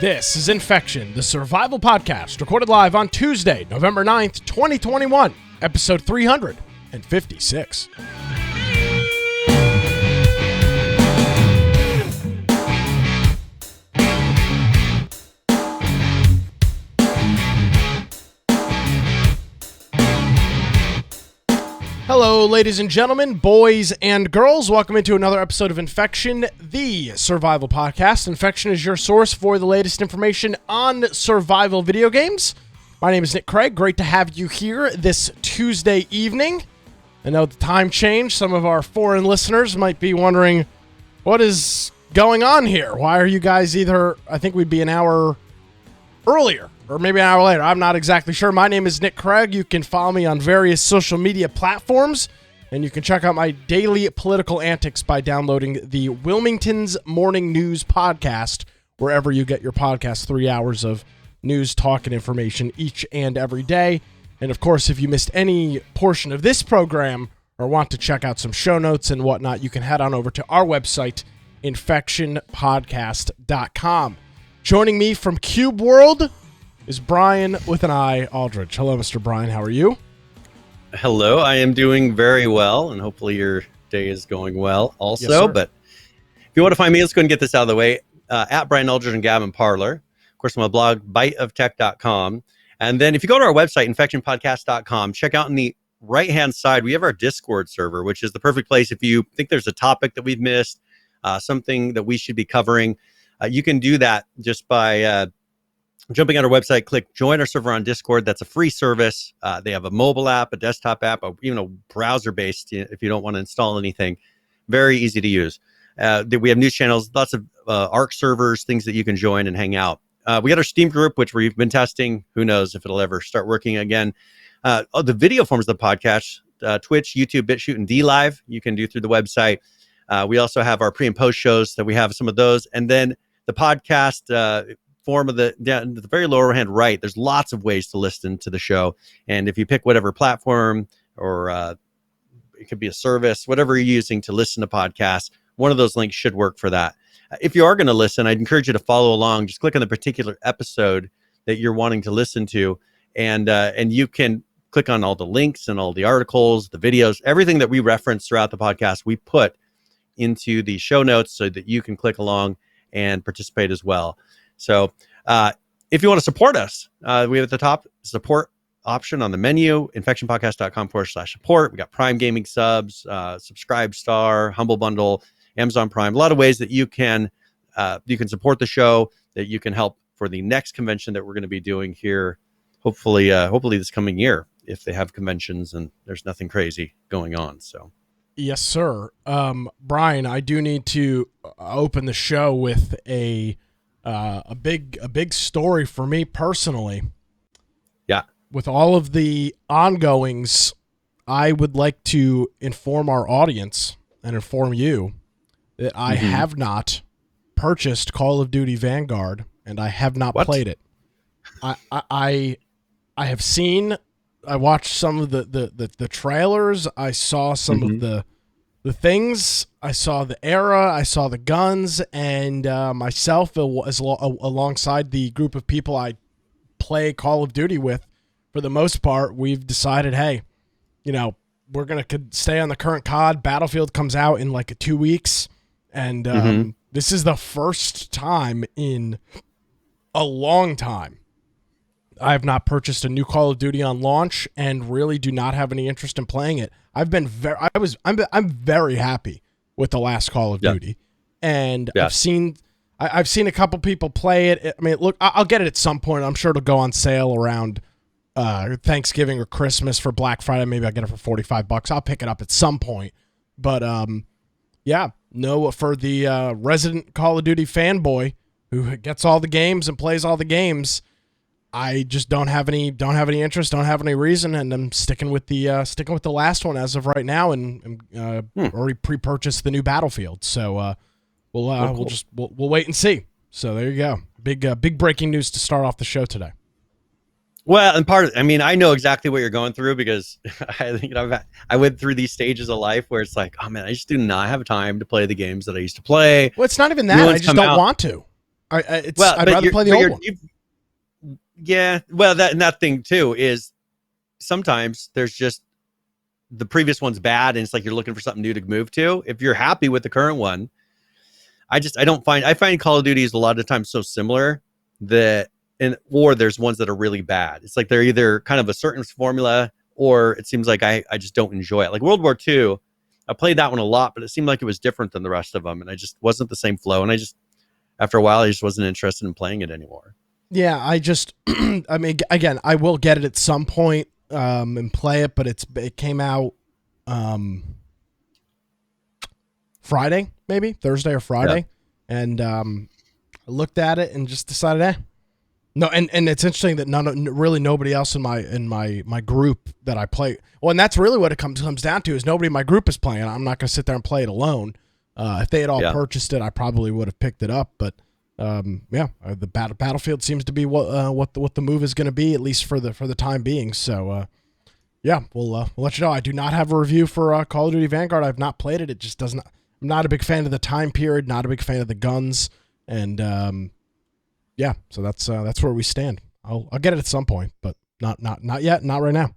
This is Infection, the survival podcast, recorded live on Tuesday, November 9th, 2021, episode 356. Hello, ladies and gentlemen, boys and girls. Welcome into another episode of Infection, the survival podcast. Infection is your source for the latest information on survival video games. My name is Nick Craig. Great to have you here this Tuesday evening. I know the time changed. Some of our foreign listeners might be wondering, what is going on here? Why are you guys I think we'd be an hour earlier, or maybe an hour later. I'm not exactly sure. My name is Nick Craig. You can follow me on various social media platforms, and you can check out my daily political antics by downloading the Wilmington's Morning News podcast, wherever you get your podcast. 3 hours of news, talk, and information each and every day. And of course, if you missed any portion of this program or want to check out some show notes and whatnot, you can head on over to our website, infectionpodcast.com. Joining me from Cube World is Brian with an I, Aldridge. Hello, Mr. Brian. How are you? Hello. I am doing very well, and hopefully your day is going well also. Yes, but if you want to find me, let's go and get this out of the way. At Brian Aldridge and Gavin Parler. Of course, my blog, biteoftech.com. And then if you go to our website, infectionpodcast.com, check out on the right-hand side, we have our Discord server, which is the perfect place if you think there's a topic that we've missed, something that we should be covering. You can do that just by jumping on our website, click join our server on Discord. That's a free service. They have a mobile app, a desktop app, even a browser-based if you don't want to install anything. Very easy to use. We have news channels, lots of ARC servers, things that you can join and hang out. We got our Steam group, which we've been testing. Who knows if it'll ever start working again. The video forms of the podcast, Twitch, YouTube, BitChute, and DLive, you can do through the website. We also have our pre and post shows that we have some of those. And then the podcast form of the very lower hand right, there's lots of ways to listen to the show. And if you pick whatever platform or it could be a service, whatever you're using to listen to podcasts, one of those links should work for that. If you are going to listen, I'd encourage you to follow along. Just click on the particular episode that you're wanting to listen to. And you can click on all the links and all the articles, the videos, everything that we reference throughout the podcast, we put into the show notes so that you can click along and participate as well. So if you want to support us, we have at the top support option on the menu, infectionpodcast.com/support. We got Prime Gaming subs, Subscribe Star, Humble Bundle, Amazon Prime, a lot of ways that you can support the show, that you can help for the next convention that we're going to be doing here, hopefully this coming year, if they have conventions and there's nothing crazy going on. So. Yes, sir. Brian, I do need to open the show with a big story for me personally. Yeah. With all of the ongoings, I would like to inform our audience and inform you that I have not purchased Call of Duty Vanguard, and I have not played it. I have seen. I watched some of the trailers. I saw some of the things. I saw the era. I saw the guns, and myself, as alongside the group of people I play Call of Duty with, for the most part, we've decided, hey, we're gonna stay on the current COD. Battlefield comes out in like 2 weeks, and this is the first time in a long time I have not purchased a new Call of Duty on launch, and really do not have any interest in playing it. I'm very happy with the last Call of Duty, and I've seen a couple people play it. I mean, look, I'll get it at some point. I'm sure it'll go on sale around Thanksgiving or Christmas for Black Friday. Maybe I'll get it for $45. I'll pick it up at some point. But for the resident Call of Duty fanboy who gets all the games and plays all the games, I just don't have any interest, don't have any reason, and I'm sticking with the last one as of right now, and already pre-purchased the new Battlefield. So we'll wait and see. So there you go, big breaking news to start off the show today. Well, and I know exactly what you're going through, because I went through these stages of life where it's like, oh man, I just do not have time to play the games that I used to play. Well, it's not even that. I just don't want to. I'd rather play the old one. Yeah, well, that thing too is sometimes there's just the previous one's bad, and it's like you're looking for something new to move to. If you're happy with the current one, I find Call of Duty is a lot of times so similar or there's ones that are really bad. It's like they're either kind of a certain formula, or it seems like I just don't enjoy it. Like World War II, I played that one a lot, but it seemed like it was different than the rest of them, and I just wasn't the same flow. And after a while, I just wasn't interested in playing it anymore. Yeah, I mean, again, I will get it at some point and play it, but it came out Friday, maybe Thursday or Friday, and I looked at it and just decided, no. And it's interesting that really nobody else in my group that I play. Well, and that's really what it comes down to is nobody in my group is playing. I'm not going to sit there and play it alone. If they had all purchased it, I probably would have picked it up, but. The Battlefield seems to be what the move is going to be, at least for the time being. So, we'll let you know. I do not have a review for Call of Duty Vanguard. I've not played it. It just doesn't. I'm not a big fan of the time period. Not a big fan of the guns, and so that's where we stand. I'll get it at some point, but not yet. Not right now.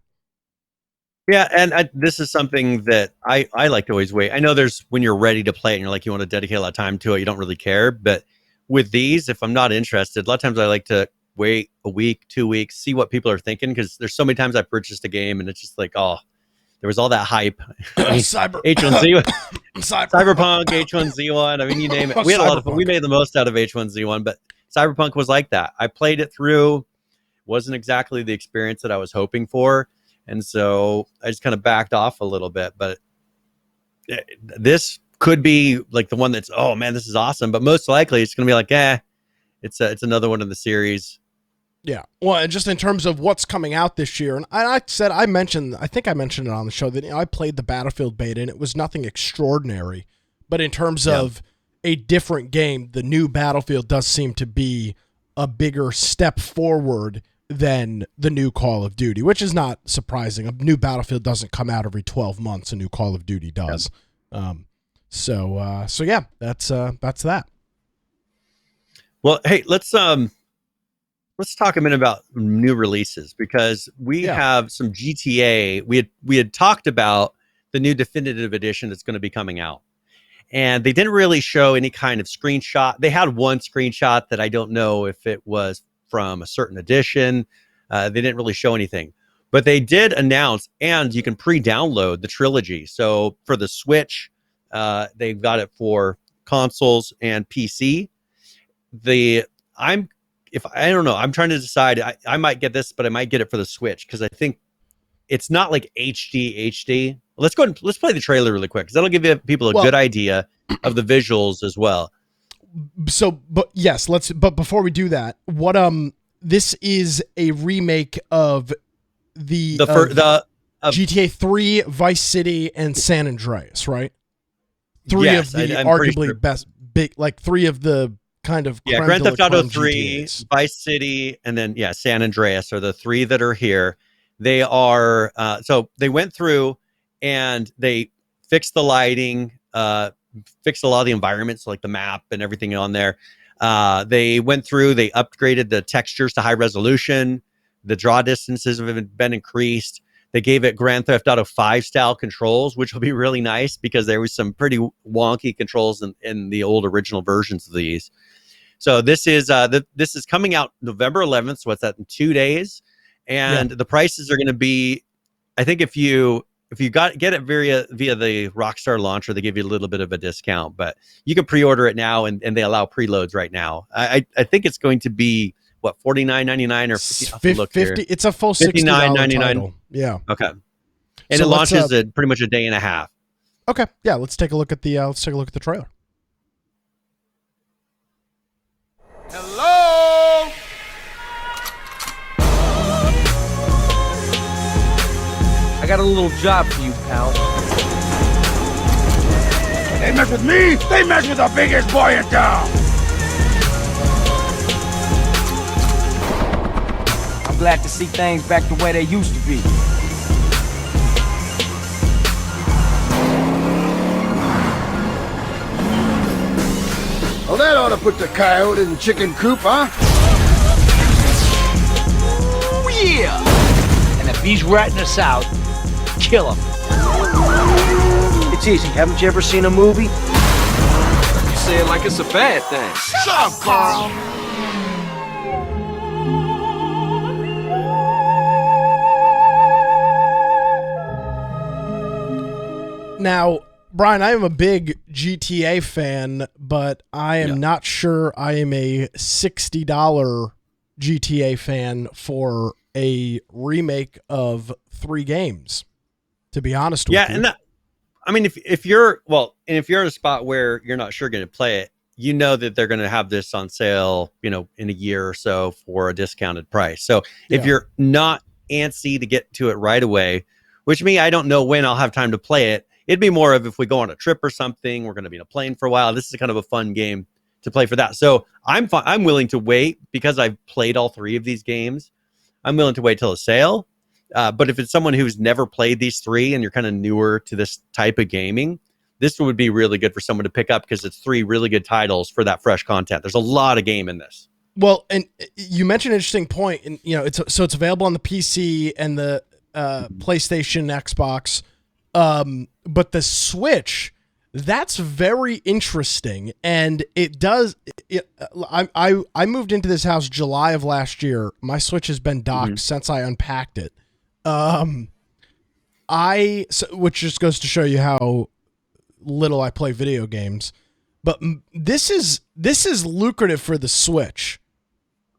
Yeah, and this is something that I like to always wait. I know there's when you're ready to play it and you're like you want to dedicate a lot of time to it. You don't really care, but with these, if I'm not interested, a lot of times I like to wait a week, 2 weeks, see what people are thinking, because there's so many times I purchased a game and it's just like, oh, there was all that hype. H1Z1, Cyberpunk, H1Z1. I mean, you name it. We had a lot of fun. We made the most out of H1Z1, but Cyberpunk was like that. I played it through, wasn't exactly the experience that I was hoping for, and so I just kind of backed off a little bit. But this could be like the one that's, oh man, this is awesome, but most likely it's going to be like, it's another one in the series. Yeah. Well, and just in terms of what's coming out this year, and I think I mentioned it on the show that I played the Battlefield beta and it was nothing extraordinary, but in terms of a different game, the new Battlefield does seem to be a bigger step forward than the new Call of Duty, which is not surprising. A new Battlefield doesn't come out every 12 months. A new Call of Duty does. Yep. So yeah, that's that. Well, hey, let's talk a minute about new releases, because we have some GTA. We had talked about the new definitive edition that's going to be coming out, and they didn't really show any kind of screenshot. They had one screenshot that I don't know if it was from a certain edition. They didn't really show anything, but they did announce, and you can pre-download the Trilogy. So for the Switch, they've got it for consoles and PC. I don't know. I'm trying to decide. I might get this, but I might get it for the Switch because I think it's not like HD. Let's go and let's play the trailer really quick because that'll give people a good idea of the visuals as well. So, but yes, but before we do that, this is a remake of the GTA 3, Vice City, and San Andreas, right? Three of the arguably best big, like three of the kind of Grand Theft Auto 3, GTAs. Vice City, and then San Andreas are the three that are here. They are so they went through and they fixed the lighting, fixed a lot of the environments, like the map and everything on there. They went through, they upgraded the textures to high resolution. The draw distances have been increased. They gave it Grand Theft Auto 5 style controls, which will be really nice because there was some pretty wonky controls in the old original versions of these. So this is coming out November 11th. So what's that, in 2 days? And the prices are going to be, I think if you get it via the Rockstar launcher, they give you a little bit of a discount, but you can pre-order it now and they allow preloads right now. I think it's going to be what, $49.99 or $50? It's a full $69.99. Yeah. Okay. And so it launches in pretty much a day and a half. Okay. Yeah. Let's take a look at the trailer. Hello. I got a little job for you, pal. They mess with me, they mess with the biggest boy in town. I'm glad to see things back the way they used to be. Well, that ought to put the coyote in the chicken coop, huh? Oh, yeah! And if he's ratting us out, kill him. It's easy. Haven't you ever seen a movie? You say it like it's a bad thing. Shut up, Carl! Now, Brian, I am a big GTA fan, but I am not sure I am a $60 GTA fan for a remake of 3 games, to be honest with you. Yeah, and I mean, if you're in a spot where you're not sure going to play it, you know that they're going to have this on sale, in a year or so for a discounted price. So if you're not antsy to get to it right away, which I don't know when I'll have time to play it. It'd be more of if we go on a trip or something, we're going to be in a plane for a while. This is kind of a fun game to play for that. So I'm willing to wait because I've played all 3 of these games. I'm willing to wait till a sale. But if it's someone who's never played these 3 and you're kind of newer to this type of gaming, this would be really good for someone to pick up because it's 3 really good titles for that fresh content. There's a lot of game in this. Well, and you mentioned an interesting point, and it's available on the PC and the PlayStation, Xbox, but the Switch, that's very interesting, and it does. I moved into this house July of last year. My Switch has been docked since I unpacked it. Which just goes to show you how little I play video games. But this is lucrative for the Switch.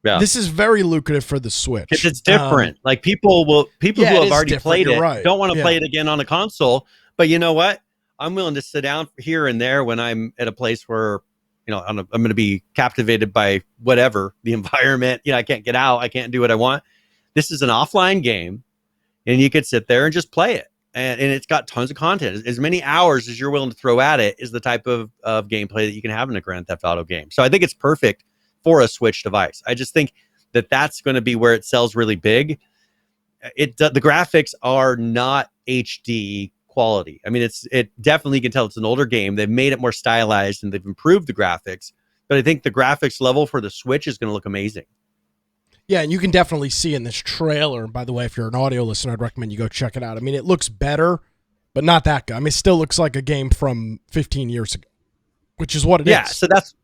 Yeah. This is very lucrative for the Switch. Because it's different. Like people who have already played it don't want to play it again on a console. But you know what? I'm willing to sit down here and there when I'm at a place where, I'm going to be captivated by whatever the environment. I can't get out. I can't do what I want. This is an offline game, and you could sit there and just play it. And it's got tons of content. As many hours as you're willing to throw at it is the type of gameplay that you can have in a Grand Theft Auto game. So I think it's perfect for a Switch device. I just think that that's going to be where it sells really big. The graphics are not HD quality. I mean, it definitely, you can tell it's an older game. They've made it more stylized and they've improved the graphics. But I think the graphics level for the Switch is going to look amazing. Yeah, and you can definitely see in this trailer, by the way, if you're an audio listener, I'd recommend you go check it out. I mean, it looks better, but not that good. I mean, it still looks like a game from 15 years ago, which is what it is. Yeah, so that's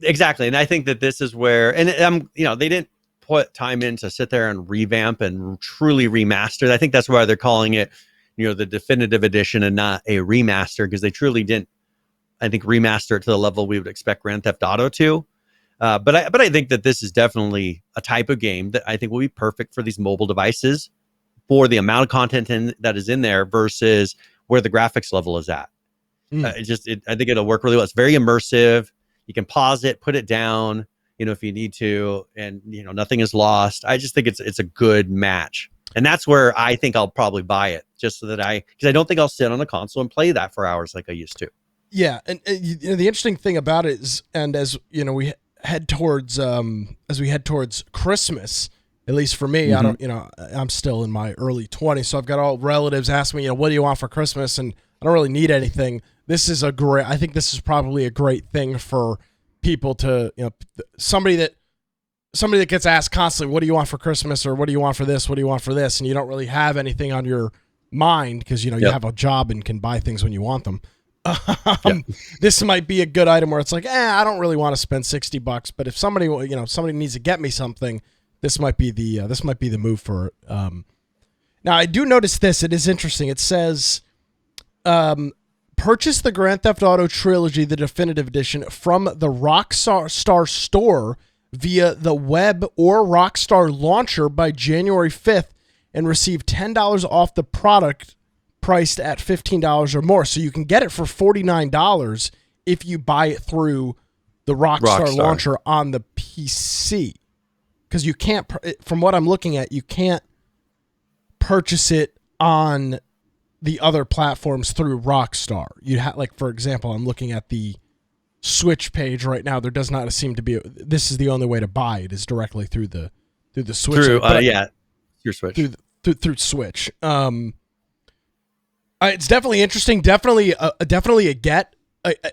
exactly. And I think that this is where, and they didn't put time in to sit there and revamp and truly remaster. I think that's why they're calling it, the definitive edition and not a remaster, because they truly didn't, I think, remaster it to the level we would expect Grand Theft Auto to. But I think that this is definitely a type of game that I think will be perfect for these mobile devices for the amount of content that is in there versus where the graphics level is at. I think it'll work really well. It's very immersive. You can pause it, put it down, if you need to, and nothing is lost. I just think it's a good match. And that's where I think I'll probably buy it, just so that because I don't think I'll sit on a console and play that for hours like I used to. Yeah, and the interesting thing about it is, and as we head towards Christmas, at least for me, I don't, I'm still in my early 20s, so I've got all relatives asking me, what do you want for Christmas? And I don't really need anything. I think this is probably a great thing for people to, somebody that gets asked constantly, what do you want for Christmas? Or what do you want for this? What do you want for this? And you don't really have anything on your mind because, you have a job and can buy things when you want them. This might be a good item where it's like, I don't really want to spend $60, but if somebody needs to get me something, this might be the move for it. Now I do notice this. It is interesting. It says, purchase the Grand Theft Auto Trilogy, the definitive edition, from the Rockstar store via the web or Rockstar launcher by January 5th and receive $10 off the product priced at $15 or more. So you can get it for $49 if you buy it through the Rockstar launcher on the PC. Because you can't, from what I'm looking at, you can't purchase it on the other platforms through Rockstar. You for example, I'm looking at the Switch page right now. There does not seem to be. This is the only way to buy it is directly through the Switch. Your Switch through Switch. It's definitely interesting. Definitely a get.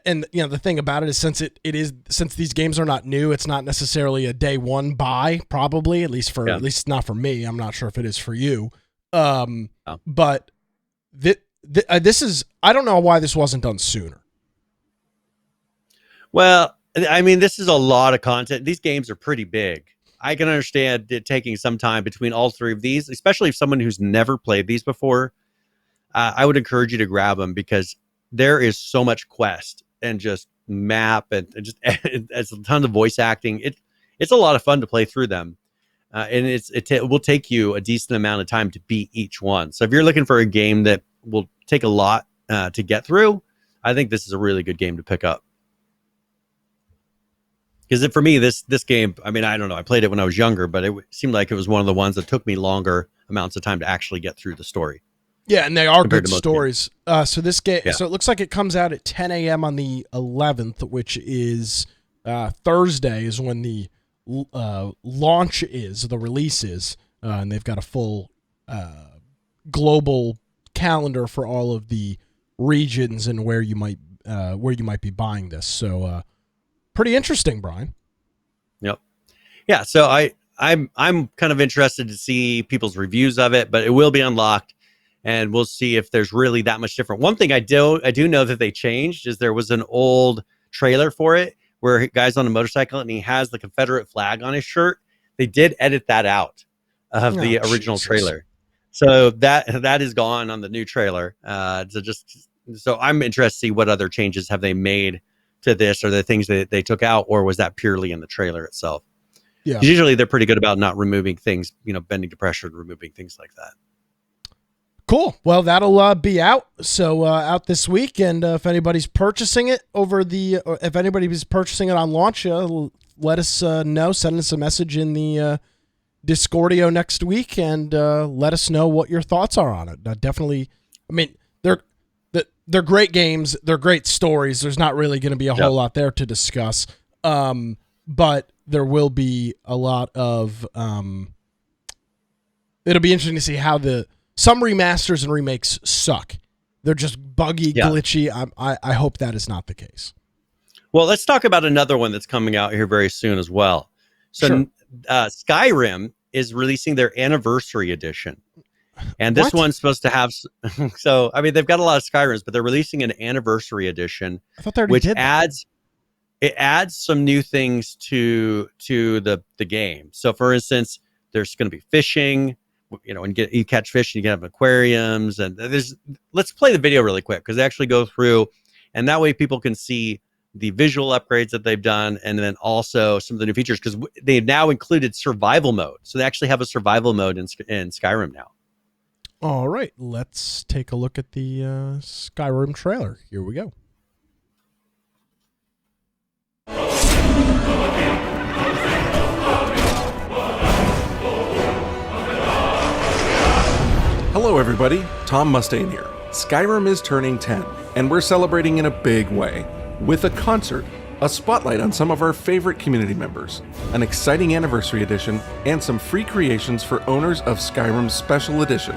and the thing about it is since these games are not new, it's not necessarily a day one buy, probably, at least not for me. I'm not sure if it is for you. But this is, I don't know why this wasn't done sooner. Well, I mean, this is a lot of content. These games are pretty big. I can understand it taking some time between all three of these, especially if someone who's never played these before. I would encourage you to grab them because there is so much quest and just map and just it's a ton of voice acting. It's a lot of fun to play through them, and it will take you a decent amount of time to beat each one. So if you're looking for a game that will take a lot to get through, I think this is a really good game to pick up. Because for me, this game, I mean, I don't know, I played it when I was younger, but it seemed like it was one of the ones that took me longer amounts of time to actually get through the story. Yeah, and they are good stories. So this game, so it looks like it comes out at 10 a.m. on the 11th, which is Thursday is when the launch is, the release is, and they've got a full global calendar for all of the regions and where you might be buying this. So pretty interesting, Brian. Yep. Yeah, so I'm kind of interested to see people's reviews of it, but it will be unlocked. And we'll see if there's really that much different. One thing I do know that they changed is there was an old trailer for it where a guy's on a motorcycle and he has the Confederate flag on his shirt. They did edit that out of the original trailer. So that is gone on the new trailer. So I'm interested to see what other changes have they made to this, or the things that they took out, or was that purely in the trailer itself? Yeah. Usually they're pretty good about not removing things, bending to pressure and removing things like that. Cool. Well, that'll be out. So out this week, and if anybody's purchasing it if anybody's purchasing it on launch, let us know. Send us a message in the Discordio next week, and let us know what your thoughts are on it. Definitely. I mean, they're great games. They're great stories. There's not really going to be a whole lot there to discuss, but there will be a lot of. It'll be interesting to see how some remasters and remakes suck. They're just buggy, glitchy. I hope that is not the case. Well, let's talk about another one that's coming out here very soon as well. So Skyrim is releasing their anniversary edition. And this one's supposed to have... So, I mean, they've got a lot of Skyrims, but they're releasing an anniversary edition, I thought they already did it adds some new things to the game. So, for instance, there's going to be fishing... and you catch fish, and you can have aquariums, and let's play the video really quick because they actually go through, and that way people can see the visual upgrades that they've done, and then also some of the new features because they've now included survival mode. So they actually have a survival mode in Skyrim now. All right, let's take a look at the Skyrim trailer. Here we go. Hello everybody, Tom Mustaine here. Skyrim is turning 10, and we're celebrating in a big way. With a concert, a spotlight on some of our favorite community members, an exciting anniversary edition, and some free creations for owners of Skyrim's Special Edition.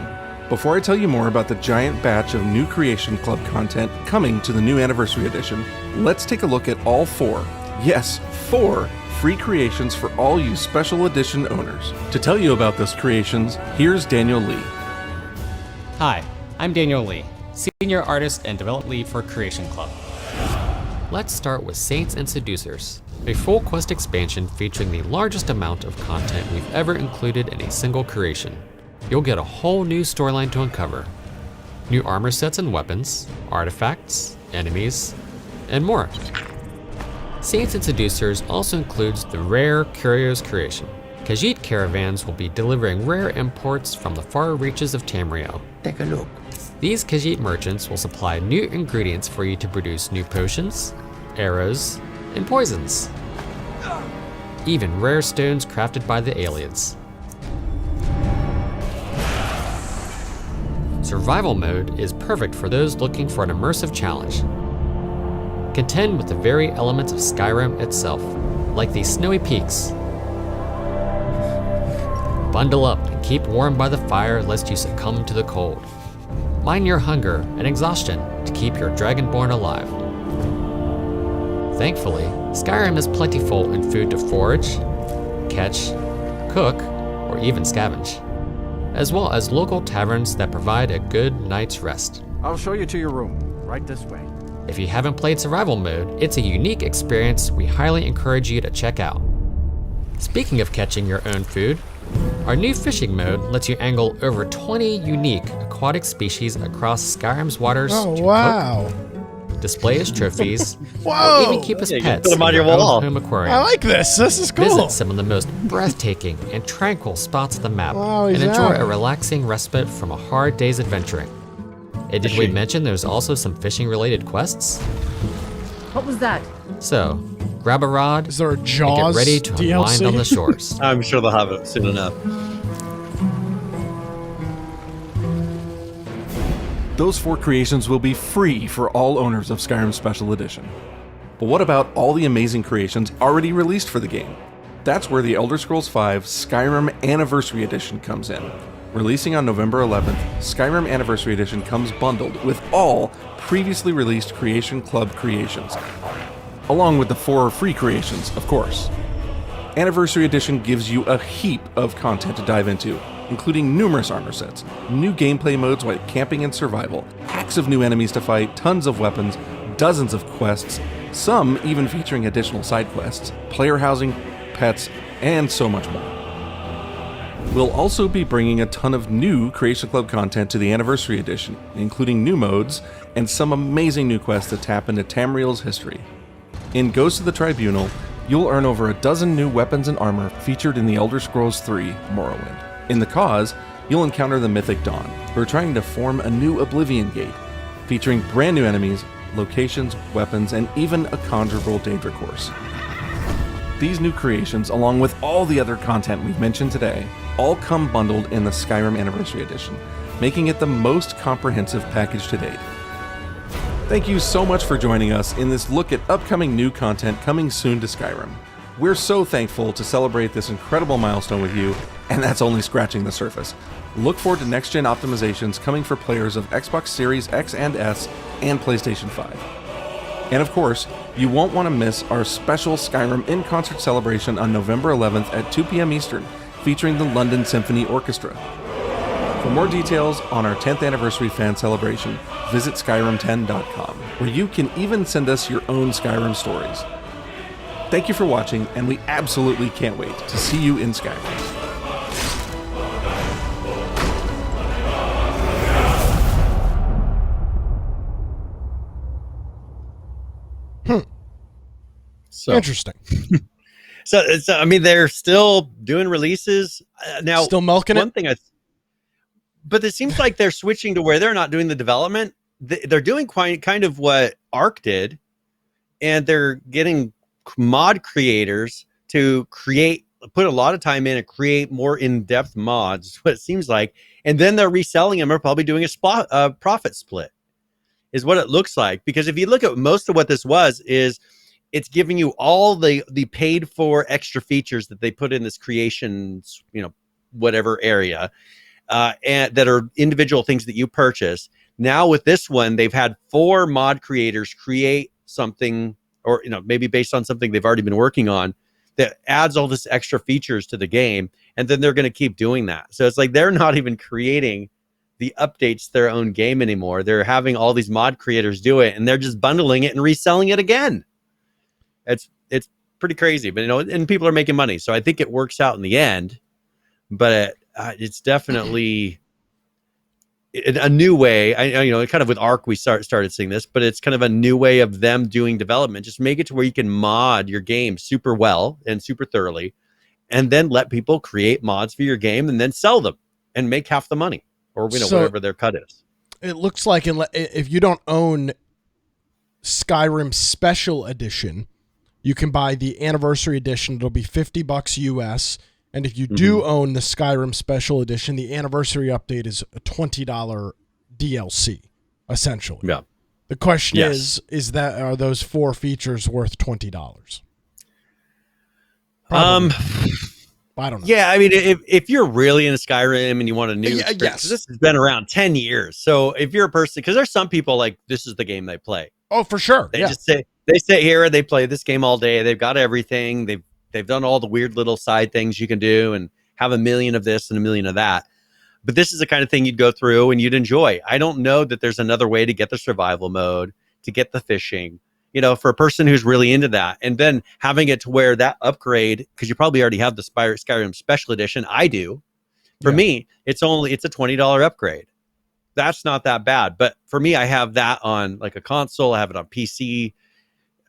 Before I tell you more about the giant batch of new Creation Club content coming to the new Anniversary Edition, let's take a look at all 4 free creations for all you Special Edition owners. To tell you about those creations, here's Daniel Lee. Hi, I'm Daniel Lee, Senior Artist and Development Lead for Creation Club. Let's start with Saints and Seducers, a full quest expansion featuring the largest amount of content we've ever included in a single creation. You'll get a whole new storyline to uncover, new armor sets and weapons, artifacts, enemies, and more. Saints and Seducers also includes the rare Curios creation. Khajiit caravans will be delivering rare imports from the far reaches of Tamriel. Take a look. These Khajiit merchants will supply new ingredients for you to produce new potions, arrows, and poisons. Even rare stones crafted by the aliens. Survival mode is perfect for those looking for an immersive challenge. Contend with the very elements of Skyrim itself, like these snowy peaks. Bundle up and keep warm by the fire lest you succumb to the cold. Mind your hunger and exhaustion to keep your dragonborn alive. Thankfully, Skyrim is plentiful in food to forage, catch, cook, or even scavenge, as well as local taverns that provide a good night's rest. I'll show you to your room, right this way. If you haven't played survival mode, it's a unique experience we highly encourage you to check out. Speaking of catching your own food, our new fishing mode lets you angle over 20 unique aquatic species across Skyrim's waters Oh, to wow. cook, display as trophies, Whoa. or even keep as Yeah, you can pets put 'em on in your your wall. own home aquarium. I like this. This is cool. Visit some of the most breathtaking and tranquil spots of the map Wow, and enjoy yeah. a relaxing respite from a hard day's adventuring. And did we mention there's also some fishing-related quests? What was that? So, grab a rod Is there a and Jaws get ready to unwind DLC? on the shores. I'm sure they'll have it soon enough. Those 4 creations will be free for all owners of Skyrim Special Edition. But what about all the amazing creations already released for the game? That's where the Elder Scrolls V Skyrim Anniversary Edition comes in. Releasing on November 11th, Skyrim Anniversary Edition comes bundled with all previously released Creation Club creations, along with the 4 free creations, of course. Anniversary Edition gives you a heap of content to dive into, including numerous armor sets, new gameplay modes like camping and survival, packs of new enemies to fight, tons of weapons, dozens of quests, some even featuring additional side quests, player housing, pets, and so much more. We'll also be bringing a ton of new Creation Club content to the Anniversary Edition, including new modes and some amazing new quests that tap into Tamriel's history. In Ghost of the Tribunal, you'll earn over a dozen new weapons and armor featured in the Elder Scrolls III Morrowind. In the Cause, you'll encounter the Mythic Dawn, who are trying to form a new Oblivion Gate, featuring brand new enemies, locations, weapons, and even a conjurable Daedra course. These new creations, along with all the other content we've mentioned today, all come bundled in the Skyrim Anniversary Edition, making it the most comprehensive package to date. Thank you so much for joining us in this look at upcoming new content coming soon to Skyrim. We're so thankful to celebrate this incredible milestone with you, and that's only scratching the surface. Look forward to next-gen optimizations coming for players of Xbox Series X and S and PlayStation 5. And of course, you won't want to miss our special Skyrim in-concert celebration on November 11th at 2 p.m. Eastern, featuring the London Symphony Orchestra. For more details on our 10th anniversary fan celebration, visit Skyrim10.com, where you can even send us your own Skyrim stories. Thank you for watching, and we absolutely can't wait to see you in Skyrim. So Interesting. So I mean, they're still doing releases now. Still milking one it? thing, but it seems like they're switching to where they're not doing the development. They're doing kind of what Ark did, and they're getting mod creators to put a lot of time in and create more in-depth mods. What it seems like, and then they're reselling them or probably doing a profit split, is what it looks like. Because if you look at most of what this was, is it's giving you all the paid for extra features that they put in this creation, whatever area, and that are individual things that you purchase. Now with this one, they've had 4 mod creators create something, or maybe based on something they've already been working on, that adds all this extra features to the game, and then they're going to keep doing that. So it's like they're not even creating the updates to their own game anymore. They're having all these mod creators do it, and they're just bundling it and reselling it again. It's pretty crazy, but and people are making money, so I think it works out in the end. But it's definitely a new way. I kind of with Ark we started seeing this, but it's kind of a new way of them doing development. Just make it to where you can mod your game super well and super thoroughly, and then let people create mods for your game and then sell them and make half the money, or whatever their cut is. It looks like if you don't own Skyrim Special Edition, you can buy the Anniversary Edition. It'll be $50 US. And if you do own the Skyrim Special Edition, the Anniversary Update is a $20 DLC, essentially. Yeah. The question is are those 4 features worth $20? I don't know. Yeah, I mean, if you're really into Skyrim and you want a new experience, this has been around 10 years. So if you're a person, because there's some people like this is the game they play. Oh, for sure. They just say They sit here and they play this game all day. They've got everything. They've done all the weird little side things you can do and have a million of this and a million of that. But this is the kind of thing you'd go through and you'd enjoy. I don't know that there's another way to get the survival mode, to get the fishing, for a person who's really into that. And then having it to where that upgrade, because you probably already have the Skyrim Special Edition. I do. For me, it's a $20 upgrade. That's not that bad. But for me, I have that on like a console. I have it on PC.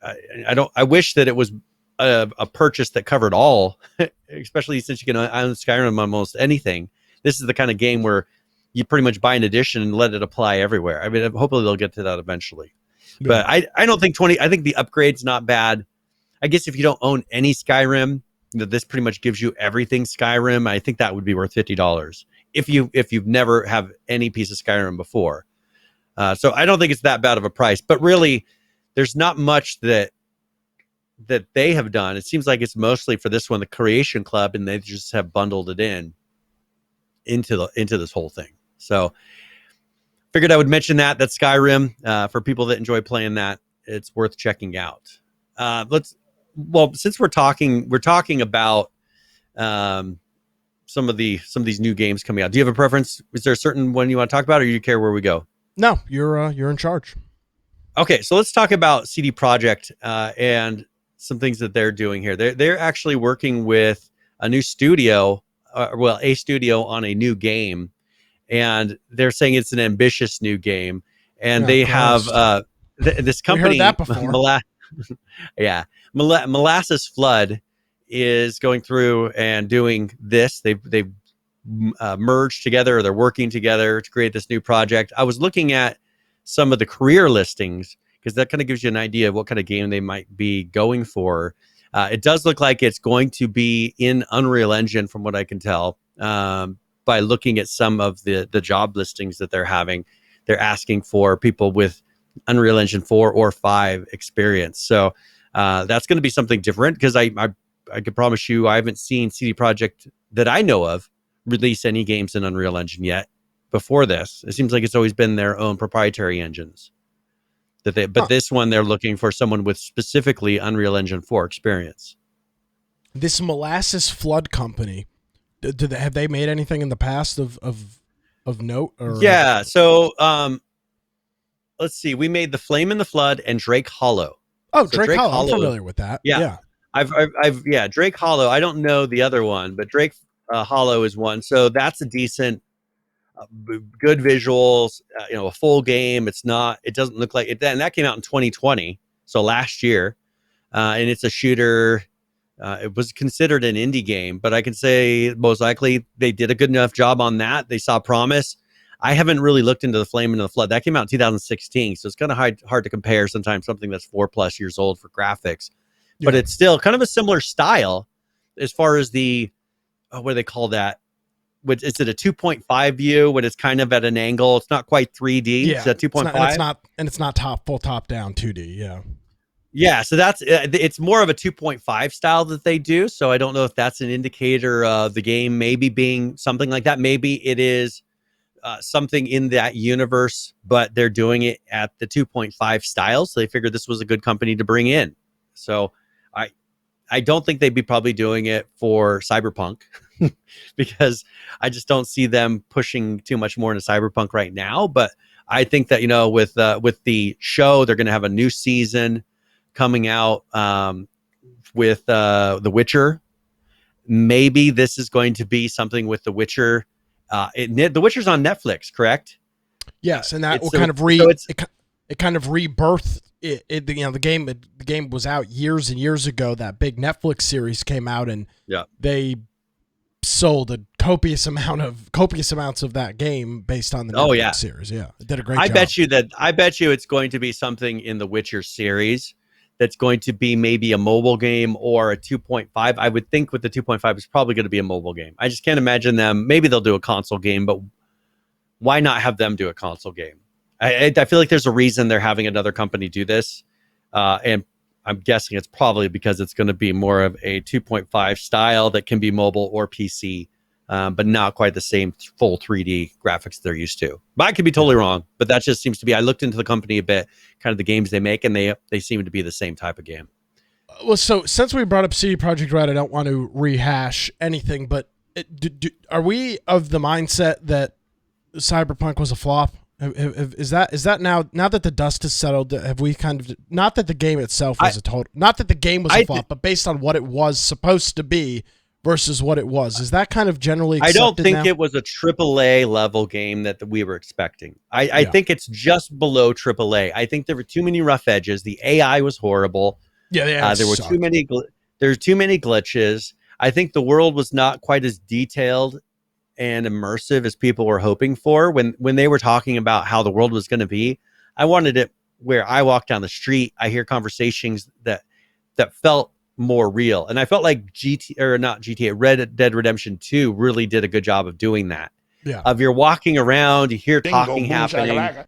I wish that it was a purchase that covered all, especially since you can own Skyrim on almost anything. This is the kind of game where you pretty much buy an edition and let it apply everywhere. I mean, hopefully they'll get to that eventually. Yeah. But I don't think I think the upgrade's not bad. I guess if you don't own any Skyrim, this pretty much gives you everything Skyrim. I think that would be worth $50 if you've never have any piece of Skyrim before. So I don't think it's that bad of a price. But really, there's not much that they have done. It seems like it's mostly for this one, the Creation Club, and they just have bundled it into this whole thing. So figured I would mention that Skyrim, for people that enjoy playing that, it's worth checking out. Since we're talking about some of these new games coming out. Do you have a preference? Is there a certain one you want to talk about, or you care where we go? No, you're in charge. Okay, so let's talk about CD Projekt and some things that they're doing here. They're actually working with a new studio, a studio on a new game, and they're saying it's an ambitious new game. And they have this company. We heard that before. Molasses Flood is going through and doing this. They've merged together, or they're working together to create this new project. I was looking at some of the career listings because that kind of gives you an idea of what kind of game they might be going for. It does look like it's going to be in Unreal Engine, from what I can tell, by looking at some of the job listings that they're having. They're asking for people with Unreal Engine 4 or 5 experience. So that's going to be something different, because I can promise you I haven't seen CD Projekt that I know of release any games in Unreal Engine yet before this. It seems like it's always been their own proprietary engines. But this one, they're looking for someone with specifically Unreal Engine 4 experience. This Molasses Flood company, have they made anything in the past of note? Or? Yeah. So let's see. We made The Flame in the Flood and Drake Hollow. Oh, so Drake Hollow. I'm familiar with that. Yeah. I've Drake Hollow. I don't know the other one, but Drake Hollow is one. So that's a decent, good visuals, a full game. It doesn't look like it. And that came out in 2020. So last year, and it's a shooter. It was considered an indie game, but I can say most likely they did a good enough job on that. They saw promise. I haven't really looked into The Flame and the Flood. That came out in 2016. So it's kind of hard to compare sometimes something that's 4+ years old for graphics. But it's still kind of a similar style as far as the, what do they call that? Is it a 2.5 view when it's kind of at an angle? It's not quite 3D. Yeah, it's at 2.5. It's not full top down 2D. Yeah. Yeah. So that's, it's more of a 2.5 style that they do. So I don't know if that's an indicator of the game maybe being something like that. Maybe it is something in that universe, but they're doing it at the 2.5 style. So they figured this was a good company to bring in. So I don't think they'd be probably doing it for Cyberpunk because I just don't see them pushing too much more into Cyberpunk right now. But I think that, with the show, they're going to have a new season coming out with The Witcher. Maybe this is going to be something with The Witcher. The Witcher's on Netflix, correct? Yes, and that will kind of it kind of rebirth it. The game was out years and years ago. That big Netflix series came out, and they sold a copious amounts of that game based on the Netflix series. Yeah, it did a great job. I bet you it's going to be something in the Witcher series that's going to be maybe a mobile game or a 2.5. I would think with the 2.5 it's probably going to be a mobile game. I just can't imagine them. Maybe they'll do a console game, but why not have them do a console game? I feel like there's a reason they're having another company do this. And I'm guessing it's probably because it's going to be more of a 2.5 style that can be mobile or PC but not quite the same full 3D graphics they're used to. But I could be totally wrong, but that just seems to be, I looked into the company a bit, kind of the games they make, and they seem to be the same type of game. Well, so since we brought up CD Projekt Red, I don't want to rehash anything, but are we of the mindset that Cyberpunk was a flop? Is that now that the dust has settled, have we kind of, not that the game itself was not that the game was a flop, but based on what it was supposed to be versus what it was, is that kind of generally accepted? I don't think now? it was a AAA level game that we were expecting. I think it's just below AAA. I think there were too many rough edges. The AI was horrible. Yeah, there were too many. There's too many glitches. I think the world was not quite as detailed and immersive as people were hoping for. When they were talking about how the world was going to be, I wanted it where I walk down the street, I hear conversations that felt more real, and I felt like Red Dead Redemption 2 really did a good job of doing that. Yeah, of you're walking around, you hear talking happening.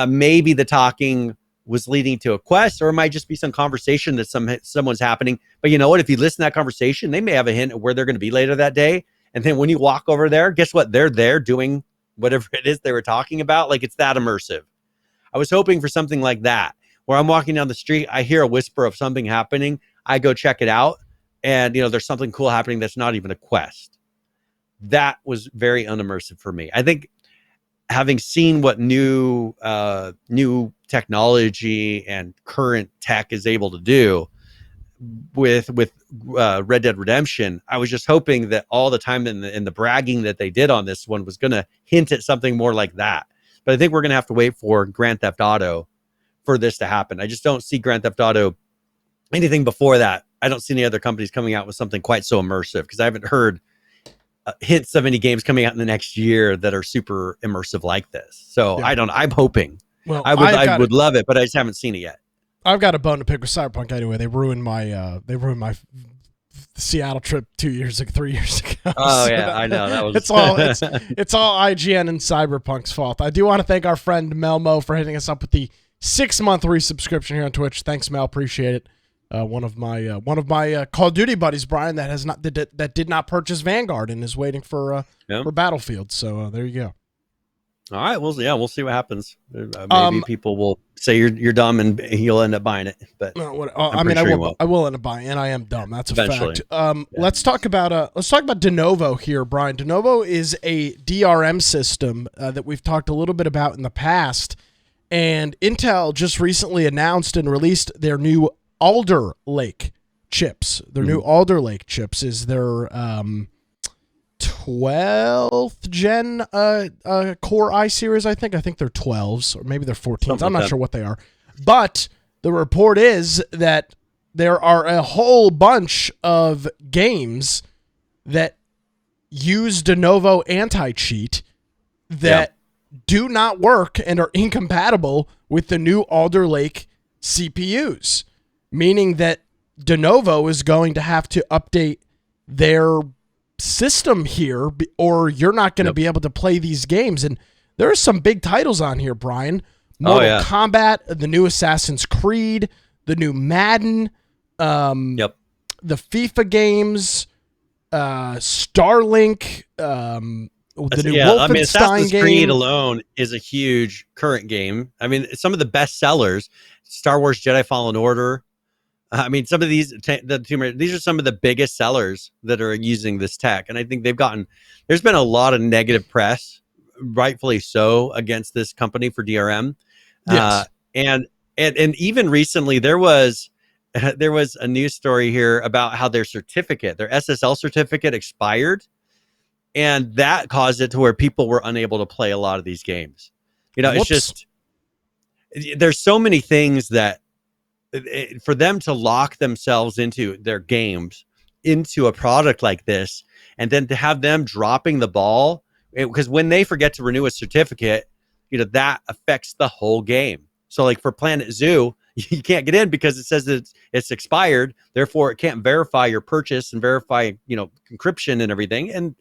Maybe the talking was leading to a quest, or it might just be some conversation that someone's happening. But you know what? If you listen to that conversation, they may have a hint of where they're going to be later that day. And then when you walk over there, guess what? They're there doing whatever it is they were talking about. Like, it's that immersive. I was hoping for something like that, where I'm walking down the street, I hear a whisper of something happening, I go check it out, and there's something cool happening that's not even a quest. That was very unimmersive for me. I think having seen what new technology and current tech is able to do with Red Dead Redemption, I was just hoping that all the time in the bragging that they did on this one was going to hint at something more like that. But I think we're going to have to wait for Grand Theft Auto for this to happen. I just don't see Grand Theft Auto anything before that. I don't see any other companies coming out with something quite so immersive, because I haven't heard hints of any games coming out in the next year that are super immersive like this. So yeah. I'm hoping. Well, I would love it, but I just haven't seen it yet. I've got a bone to pick with Cyberpunk anyway. They ruined my Seattle trip 3 years ago. Oh yeah, I know that was. It's all IGN and Cyberpunk's fault. I do want to thank our friend Melmo for hitting us up with the 6-month resubscription here on Twitch. Thanks, Mel. Appreciate it. One of my Call of Duty buddies, Brian, that did not purchase Vanguard and is waiting for Battlefield. So there you go. All right, we'll see what happens. Maybe people will say you're dumb and you'll end up buying it. But I will end up buying it, and I am dumb. That's eventually a fact. Let's talk about Denuvo here, Brian. Denuvo is a DRM system that we've talked a little bit about in the past, and Intel just recently announced and released their new Alder Lake chips. Their new Alder Lake chips is their 12th gen Core i series, I think they're 12s, or maybe they're 14s. I'm not sure what they are. But the report is that there are a whole bunch of games that use Denuvo anti-cheat that do not work and are incompatible with the new Alder Lake CPUs, meaning that Denuvo is going to have to update their system here, or you're not going to be able to play these games. And there are some big titles on here, Brian. Mortal Kombat, the new Assassin's Creed, the new Madden, the FIFA games, Starlink, the new Wolfenstein Assassin's game. Creed alone is a huge current game. I mean, some of the best sellers, Star Wars Jedi Fallen Order. I mean, some of these are some of the biggest sellers that are using this tech. And I think there's been a lot of negative press, rightfully so, against this company for DRM. Yes. And even recently there was a news story here about how their SSL certificate expired. And that caused it to where people were unable to play a lot of these games. It's just, there's so many things that, for them to lock themselves into their games, into a product like this, and then to have them dropping the ball, because when they forget to renew a certificate, that affects the whole game. So like for Planet Zoo, you can't get in because it says that it's expired. Therefore, it can't verify your purchase and verify, encryption and everything. And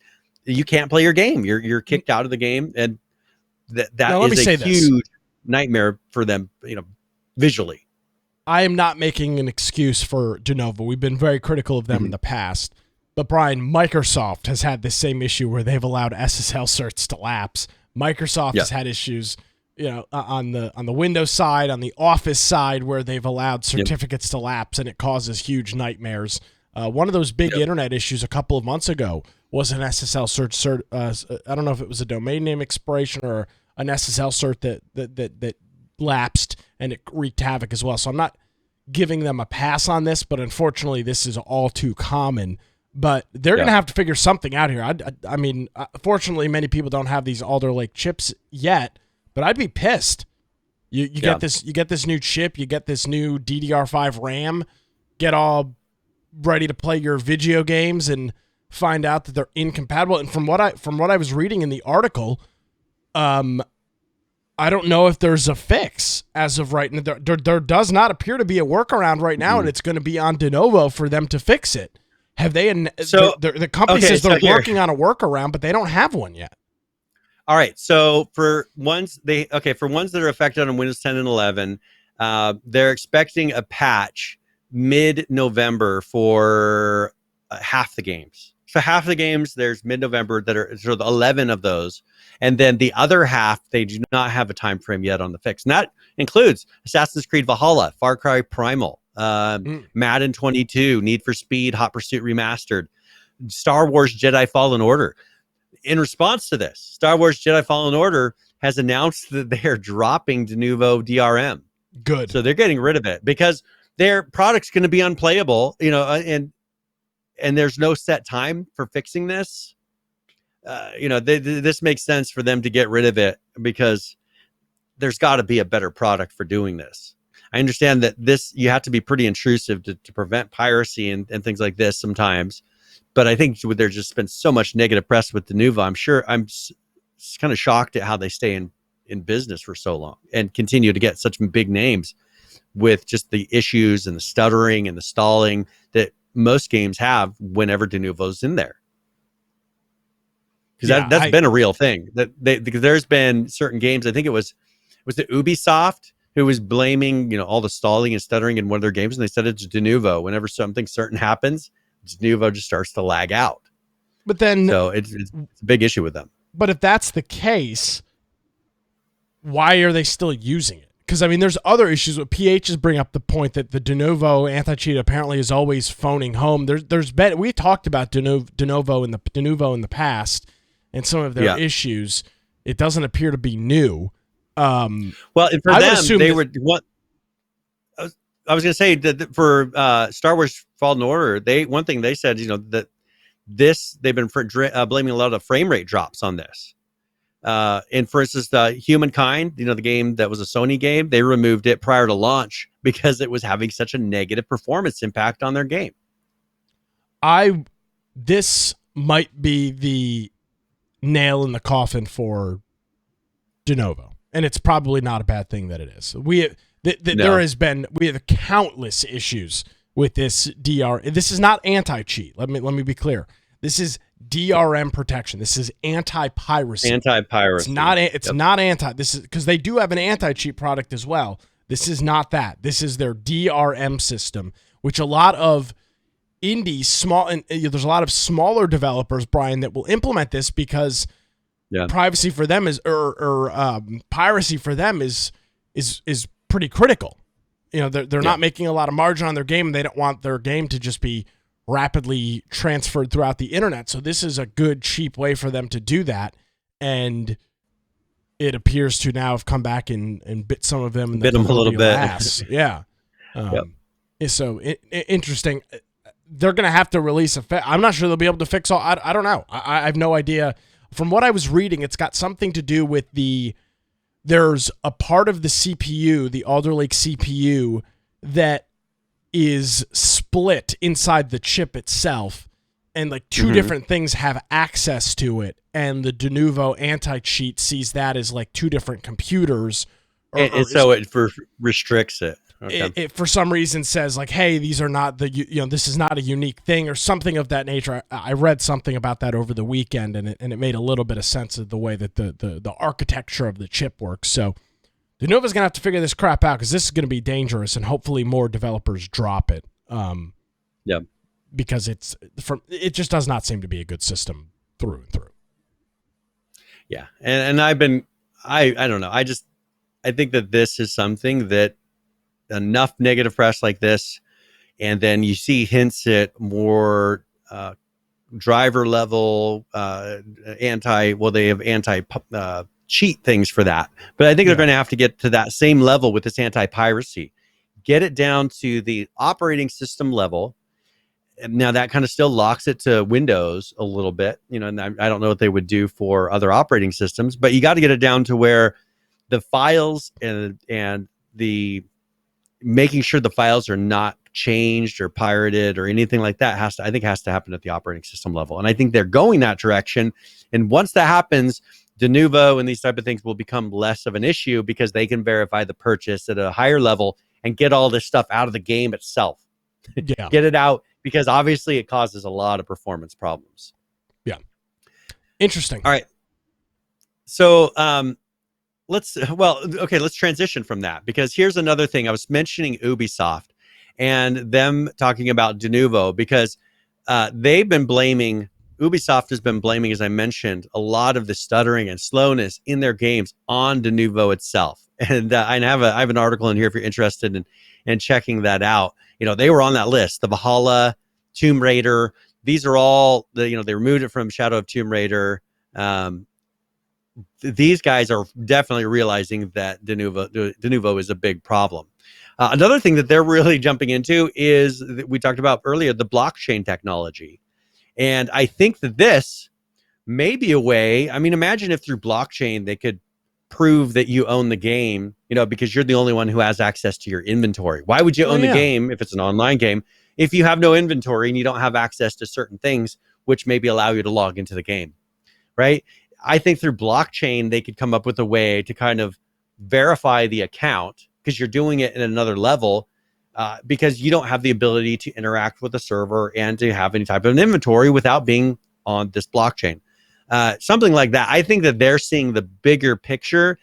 you can't play your game. You're kicked out of the game. And that is a huge nightmare for them, visually. I am not making an excuse for Denuvo. We've been very critical of them in the past. But Brian, Microsoft has had this same issue where they've allowed SSL certs to lapse. Microsoft has had issues, on the Windows side, on the Office side, where they've allowed certificates to lapse, and it causes huge nightmares. One of those big internet issues a couple of months ago was an SSL cert. I don't know if it was a domain name expiration or an SSL cert that lapsed, and it wreaked havoc as well. So I'm not giving them a pass on this, but unfortunately, this is all too common. But they're going to have to figure something out here. I mean, fortunately, many people don't have these Alder Lake chips yet, but I'd be pissed. You get this new chip, you get this new DDR5 RAM, get all ready to play your video games, and find out that they're incompatible. And from what I was reading in the article, I don't know if there's a fix as of right now. There does not appear to be a workaround right now, and it's going to be on Denuvo for them to fix it. Have they? The company says they're working on a workaround, but they don't have one yet. All right. So for ones that are affected on Windows 10 and 11, they're expecting a patch mid-November for half the games. So half the games, there's mid-November that are sort of 11 of those. And then the other half, they do not have a time frame yet on the fix. And that includes Assassin's Creed Valhalla, Far Cry Primal, Madden 22, Need for Speed, Hot Pursuit Remastered, Star Wars Jedi Fallen Order. In response to this, Star Wars Jedi Fallen Order has announced that they're dropping Denuvo DRM. Good. So they're getting rid of it because their product's going to be unplayable, and there's no set time for fixing this. This makes sense for them to get rid of it because there's got to be a better product for doing this. I understand that you have to be pretty intrusive to prevent piracy and things like this sometimes. But I think there's just been so much negative press with Denuvo. I'm kind of shocked at how they stay in business for so long and continue to get such big names with just the issues and the stuttering and the stalling that most games have whenever Denuvo's in there. Because that's been a real thing. Because there's been certain games, I think it was the Ubisoft who was blaming all the stalling and stuttering in one of their games, and they said it's Denuvo. Whenever something certain happens, Denuvo just starts to lag out. But then, so it's a big issue with them. But if that's the case, why are they still using it? Because I mean, there's other issues. PHs bring up the point that the Denuvo anti-cheat apparently is always phoning home. We talked about Denuvo in the past and some of their issues. It doesn't appear to be new. Well, and for them, they were what. I was going to say that for Star Wars Fallen Order, one thing they said, that they've been blaming a lot of the frame rate drops on this. And for instance, the Humankind, the game that was a Sony game, they removed it prior to launch because it was having such a negative performance impact on their game. This might be the nail in the coffin for Denuvo, and it's probably not a bad thing that it is. We have countless issues with this DR. This is not anti-cheat. Let me be clear. This is DRM protection. This is anti-piracy. Anti-piracy. It's not anti. This is because they do have an anti-cheat product as well. This is not that. This is their DRM system, which a lot of indies, there's a lot of smaller developers, Brian, that will implement this because privacy for them is piracy for them is pretty critical. They're not making a lot of margin on their game, and they don't want their game to just be rapidly transferred throughout the internet. So this is a good, cheap way for them to do that. And it appears to now have come back and bit some of them. Bit them a little bit. Ass. Yeah. So interesting. They're going to have to release I'm not sure they'll be able to fix all. I don't know. I have no idea. From what I was reading, it's got something to do with there's a part of the CPU, the Alder Lake CPU, that is split inside the chip itself, and like two different things have access to it, and the Denuvo anti-cheat sees that as like two different computers. So it restricts it. Okay. It for some reason says like, hey, these are not this is not a unique thing or something of that nature. I read something about that over the weekend, and it made a little bit of sense of the way that the architecture of the chip works. So Denuvo's going to have to figure this crap out because this is going to be dangerous, and hopefully more developers drop it. because it just does not seem to be a good system through and through. Yeah. And I don't know. I think that this is something that enough negative press like this, and then you see hints at more driver level they have anti cheat things for that. But I think they're going to have to get to that same level with this anti-piracy. Get it down to the operating system level. Now that kind of still locks it to Windows a little bit, and I don't know what they would do for other operating systems, but you got to get it down to where the files and the making sure the files are not changed or pirated or anything like that has to happen at the operating system level. And I think they're going that direction. And once that happens, Denuvo and these type of things will become less of an issue because they can verify the purchase at a higher level and get all this stuff out of the game itself. Yeah. Get it out, because obviously it causes a lot of performance problems. Yeah. Interesting. All right. So let's transition from that, because here's another thing. I was mentioning Ubisoft and them talking about Denuvo, because Ubisoft has been blaming, as I mentioned, a lot of the stuttering and slowness in their games on Denuvo itself. And I have an article in here if you're interested in checking that out. They were on that list. The Valhalla, Tomb Raider, these are all they removed it from Shadow of Tomb Raider. These guys are definitely realizing that Denuvo is a big problem. Another thing that they're really jumping into is that we talked about earlier, the blockchain technology. And I think that this may be a way. I mean, imagine if through blockchain they could prove that you own the game, because you're the only one who has access to your inventory. Why would you own the game if it's an online game if you have no inventory and you don't have access to certain things, which maybe allow you to log into the game, right? I think through blockchain, they could come up with a way to kind of verify the account, because you're doing it in another level, because you don't have the ability to interact with the server and to have any type of an inventory without being on this blockchain. Something like that. I think that they're seeing the bigger picture.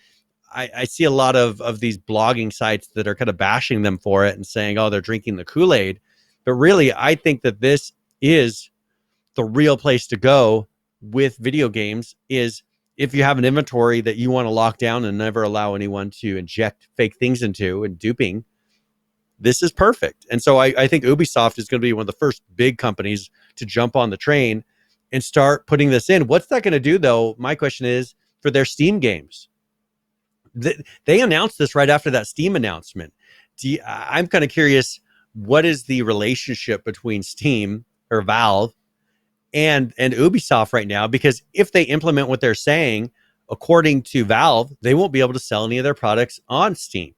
I see a lot of these blogging sites that are kind of bashing them for it and saying, oh, they're drinking the Kool-Aid. But really, I think that this is the real place to go with video games, is if you have an inventory that you want to lock down and never allow anyone to inject fake things into and duping, this is perfect. And so I think Ubisoft is going to be one of the first big companies to jump on the train and start putting this in. What's that going to do, though? My question is for their Steam games. They announced this right after that Steam announcement. I'm kind of curious, what is the relationship between Steam or Valve and Ubisoft right now? Because if they implement what they're saying, according to Valve, they won't be able to sell any of their products on Steam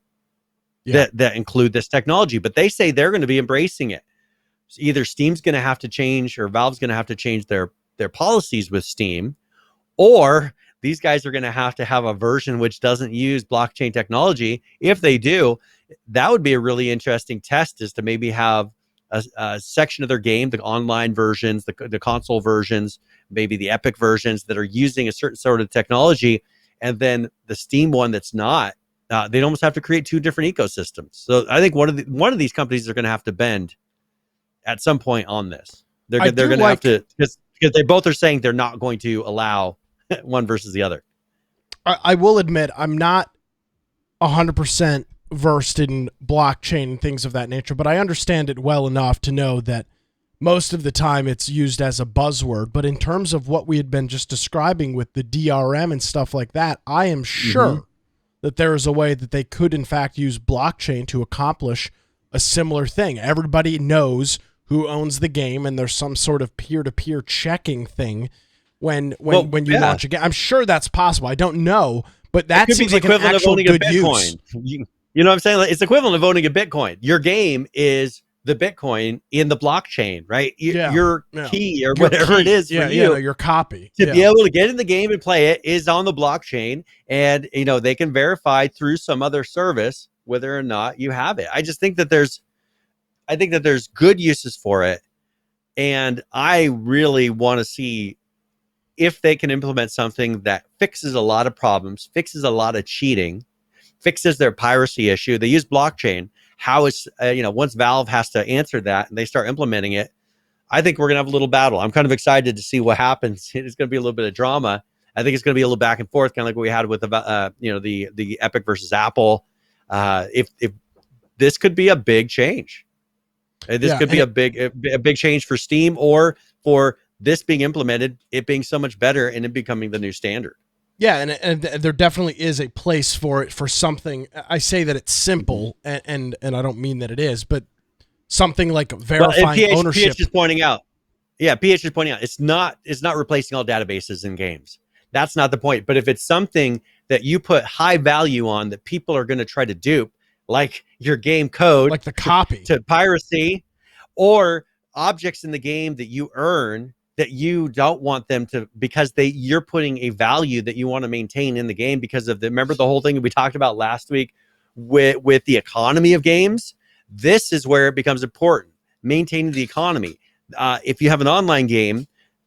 that include this technology. But they say they're going to be embracing it. So either Steam's going to have to change, or Valve's going to have to change their policies with Steam, or these guys are going to have a version which doesn't use blockchain technology. If they do, that would be a really interesting test, is to maybe have a section of their game, the online versions, the console versions, maybe the Epic versions that are using a certain sort of technology, and then the Steam one that's not. They'd almost have to create two different ecosystems. So I think one of these companies are going to have to bend at some point on this. They're going to have to, because they both are saying they're not going to allow one versus the other. I will admit I'm not 100% versed in blockchain and things of that nature, but I understand it well enough to know that most of the time it's used as a buzzword. But in terms of what we had been just describing with the DRM and stuff like that, I am sure that there is a way that they could in fact use blockchain to accomplish a similar thing. Everybody knows who owns the game, and there's some sort of peer-to-peer checking thing when you launch a game. I'm sure that's possible. I don't know, but that seems like an actual good use. You know what I'm saying? Like, it's equivalent of owning a Bitcoin. Your game is the Bitcoin in the blockchain, right? Your key or whatever it is for you. Your copy. To be able to get in the game and play it is on the blockchain, and they can verify through some other service whether or not you have it. I just think that there's good uses for it, and I really want to see if they can implement something that fixes a lot of problems, fixes a lot of cheating, fixes their piracy issue. They use blockchain. How is once Valve has to answer that and they start implementing it, I think we're going to have a little battle. I'm kind of excited to see what happens. It's going to be a little bit of drama. I think it's going to be a little back and forth, kind of like what we had with the Epic versus Apple. If this could be a big change, this could be a big change for Steam, or for this being implemented, it being so much better and it becoming the new standard. Yeah, and there definitely is a place for it, for something. I say that it's simple, and I don't mean that it is, but something like verifying ownership. PH is pointing out. Yeah, PH is pointing out it's not replacing all databases in games. That's not the point. But if it's something that you put high value on that people are going to try to dupe, like your game code, like the copy to piracy, or objects in the game that you earn that you don't want them to, because you're putting a value that you want to maintain in the game because of remember the whole thing we talked about last week with the economy of games. This is where it becomes important, maintaining the economy. If you have an online game,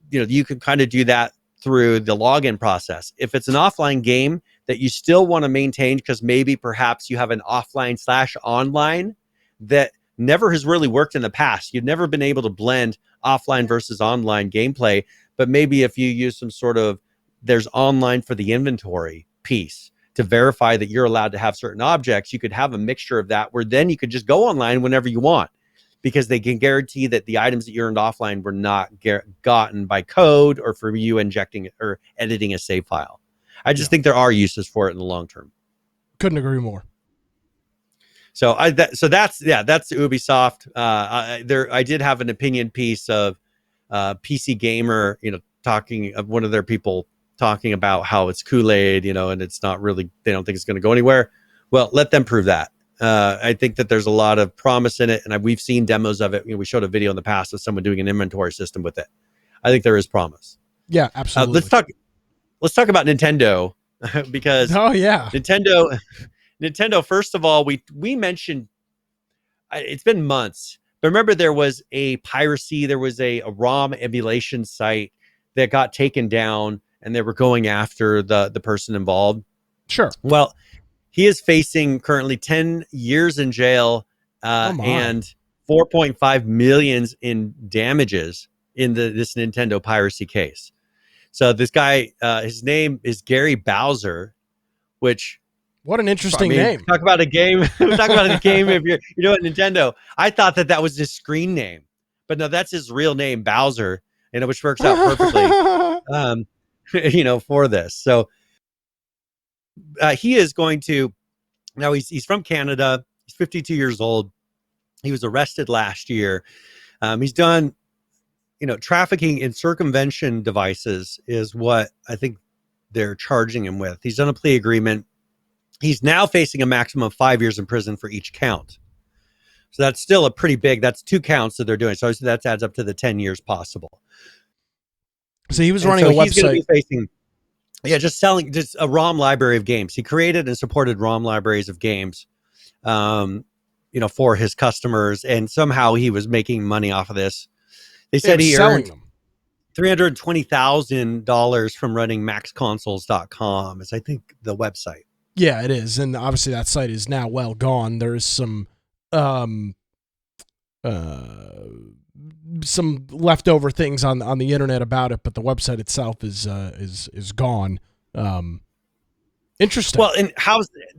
you can kind of do that through the login process. If it's an offline game that you still want to maintain, because maybe perhaps you have an offline/online that never has really worked in the past. You've never been able to blend offline versus online gameplay, but maybe if you use some sort of, there's online for the inventory piece to verify that you're allowed to have certain objects, you could have a mixture of that where then you could just go online whenever you want, because they can guarantee that the items that you earned offline were not gotten by code or for you injecting or editing a save file. I just think there are uses for it in the long term. Couldn't agree more. So that's Ubisoft. I did have an opinion piece of PC Gamer, talking of one of their people talking about how it's Kool-Aid, and it's not really, they don't think it's going to go anywhere. Well, let them prove that. I think that there's a lot of promise in it, and we've seen demos of it. We showed a video in the past of someone doing an inventory system with it. I think there is promise. Yeah, absolutely. Let's talk about Nintendo because Nintendo. First of all, we mentioned it's been months, but remember there was a piracy. There was a ROM emulation site that got taken down, and they were going after the person involved. Sure. Well, he is facing currently 10 years in jail and 4.5 million in damages in this Nintendo piracy case. So this guy, his name is Gary Bowser, which, what an interesting name. Talk about a game. Talk about a game if you're at Nintendo. I thought that was his screen name, but no, that's his real name, Bowser, which works out perfectly, for this. So he is going to, now he's from Canada. He's 52 years old. He was arrested last year. He's done, trafficking in circumvention devices is what I think they're charging him with. He's done a plea agreement. He's now facing a maximum of 5 years in prison for each count. So that's still that's 2 counts that they're doing. So that adds up to the 10 years possible. So he was running a website. He's going to be facing, just selling just a ROM library of games. He created and supported ROM libraries of games, for his customers. And somehow he was making money off of this. They said he earned $320,000 from running maxconsoles.com is, I think, the website. Yeah, it is. And obviously that site is now well gone. There is some leftover things on the internet about it, but the website itself is gone. Interesting. Well, and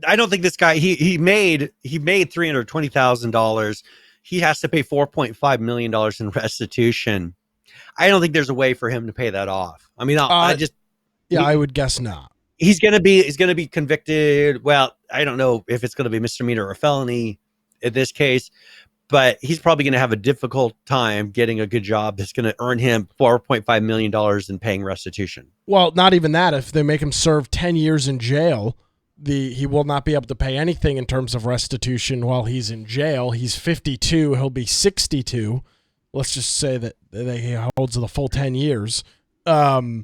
I don't think this guy, he made $320,000. He has to pay $4.5 million in restitution. I don't think there's a way for him to pay that off. I mean, I would guess not. He's going to be convicted. Well, I don't know if it's going to be misdemeanor or felony in this case, but he's probably going to have a difficult time getting a good job that's going to earn him $4.5 million in paying restitution. Well, not even that. If they make him serve 10 years in jail, he will not be able to pay anything in terms of restitution while he's in jail. He's 52. He'll be 62. Let's just say that he holds the full 10 years. They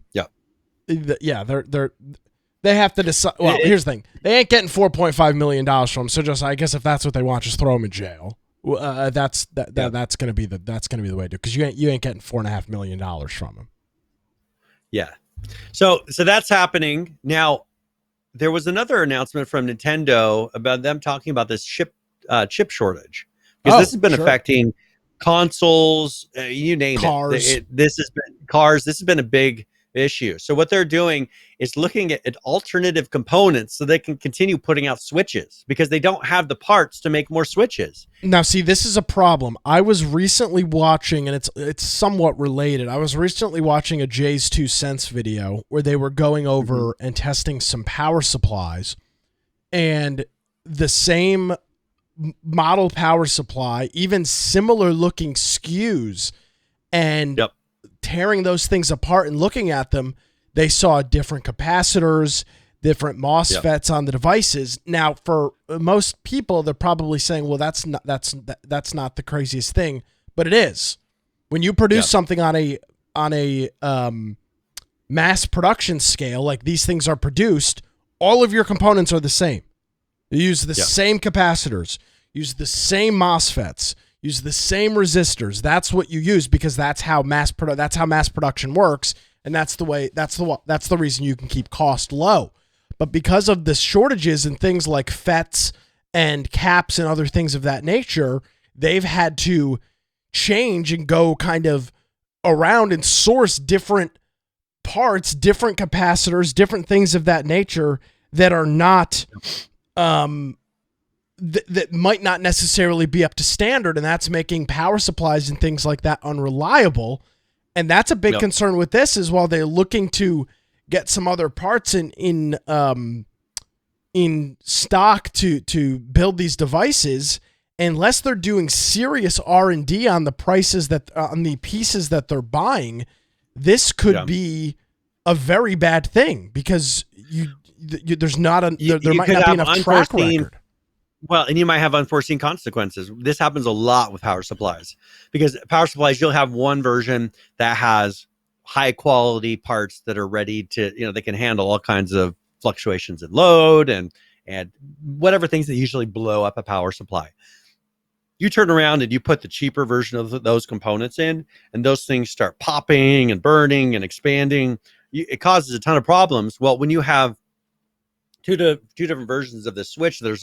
have to decide. Well, here's the thing: they ain't getting $4.5 million from him. So I guess if that's what they want, just throw him in jail. That's gonna be the way to do it, because you ain't getting $4.5 million from him. Yeah. So that's happening now. There was another announcement from Nintendo about them talking about this chip shortage, because this has been affecting consoles, you name Cars. This has been cars. This has been a big issue. So what they're doing is looking at alternative components so they can continue putting out Switches because they don't have the parts to make more Switches. Now, see, this is a problem. I was recently watching, and it's somewhat related. I was recently watching a Jay's 2 Cents video where they were going over and testing some power supplies, and the same model power supply, even similar looking SKUs, and tearing those things apart and looking at them, they saw different capacitors, different MOSFETs on the devices. Now, for most people, they're probably saying, "Well, that's not the craziest thing," but it is. When you produce something on a mass production scale, like these things are produced, all of your components are the same. You use the same capacitors, use the same MOSFETs, use the same resistors. That's what you use because that's how mass production works, and that's the reason you can keep cost low. But because of the shortages and things like FETs and caps and other things of that nature, they've had to change and go kind of around and source different parts, different capacitors, different things of that nature that are not that might not necessarily be up to standard, and that's making power supplies and things like that unreliable. And that's a big concern with this is while they're looking to get some other parts in stock to build these devices, unless they're doing serious R&D on the prices on the pieces that they're buying, this could be a very bad thing because there might not be enough track record. Well, and you might have unforeseen consequences. This happens a lot with power supplies because power supplies, you'll have one version that has high quality parts that are ready to, they can handle all kinds of fluctuations in load and whatever things that usually blow up a power supply. You turn around and you put the cheaper version of those components in, and those things start popping and burning and expanding. It causes a ton of problems. Well, when you have two different versions of the Switch that are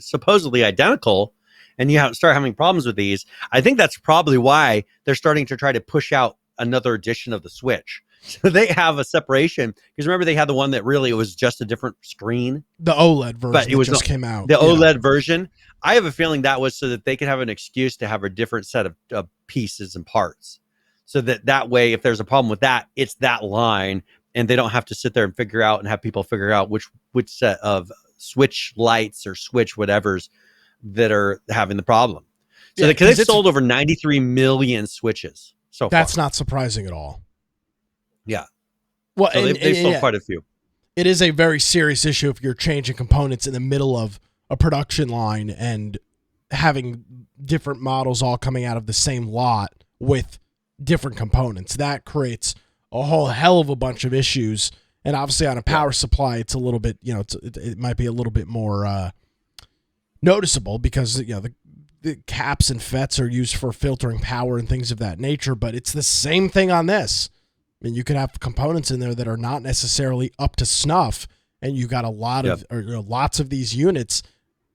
supposedly identical, and you start having problems with these, I think that's probably why they're starting to try to push out another edition of the Switch. So they have a separation because remember they had the one that really was just a different screen, the OLED version, but it was just came out. The OLED version. I have a feeling that was so that they could have an excuse to have a different set of pieces and parts, so that way if there's a problem with that, it's that line. And they don't have to sit there and figure out and have people figure out which set of Switch lights or Switch whatevers that are having the problem. So because they've sold over 93 million Switches so far. That's not surprising at all. Yeah. Well, so they've sold quite a few. It is a very serious issue if you're changing components in the middle of a production line and having different models all coming out of the same lot with different components. That creates a whole hell of a bunch of issues, and obviously on a power supply, it's a little bit, it might be a little bit more noticeable because the caps and FETs are used for filtering power and things of that nature. But it's the same thing on this. I mean, you could have components in there that are not necessarily up to snuff, and you got a lot of lots of these units.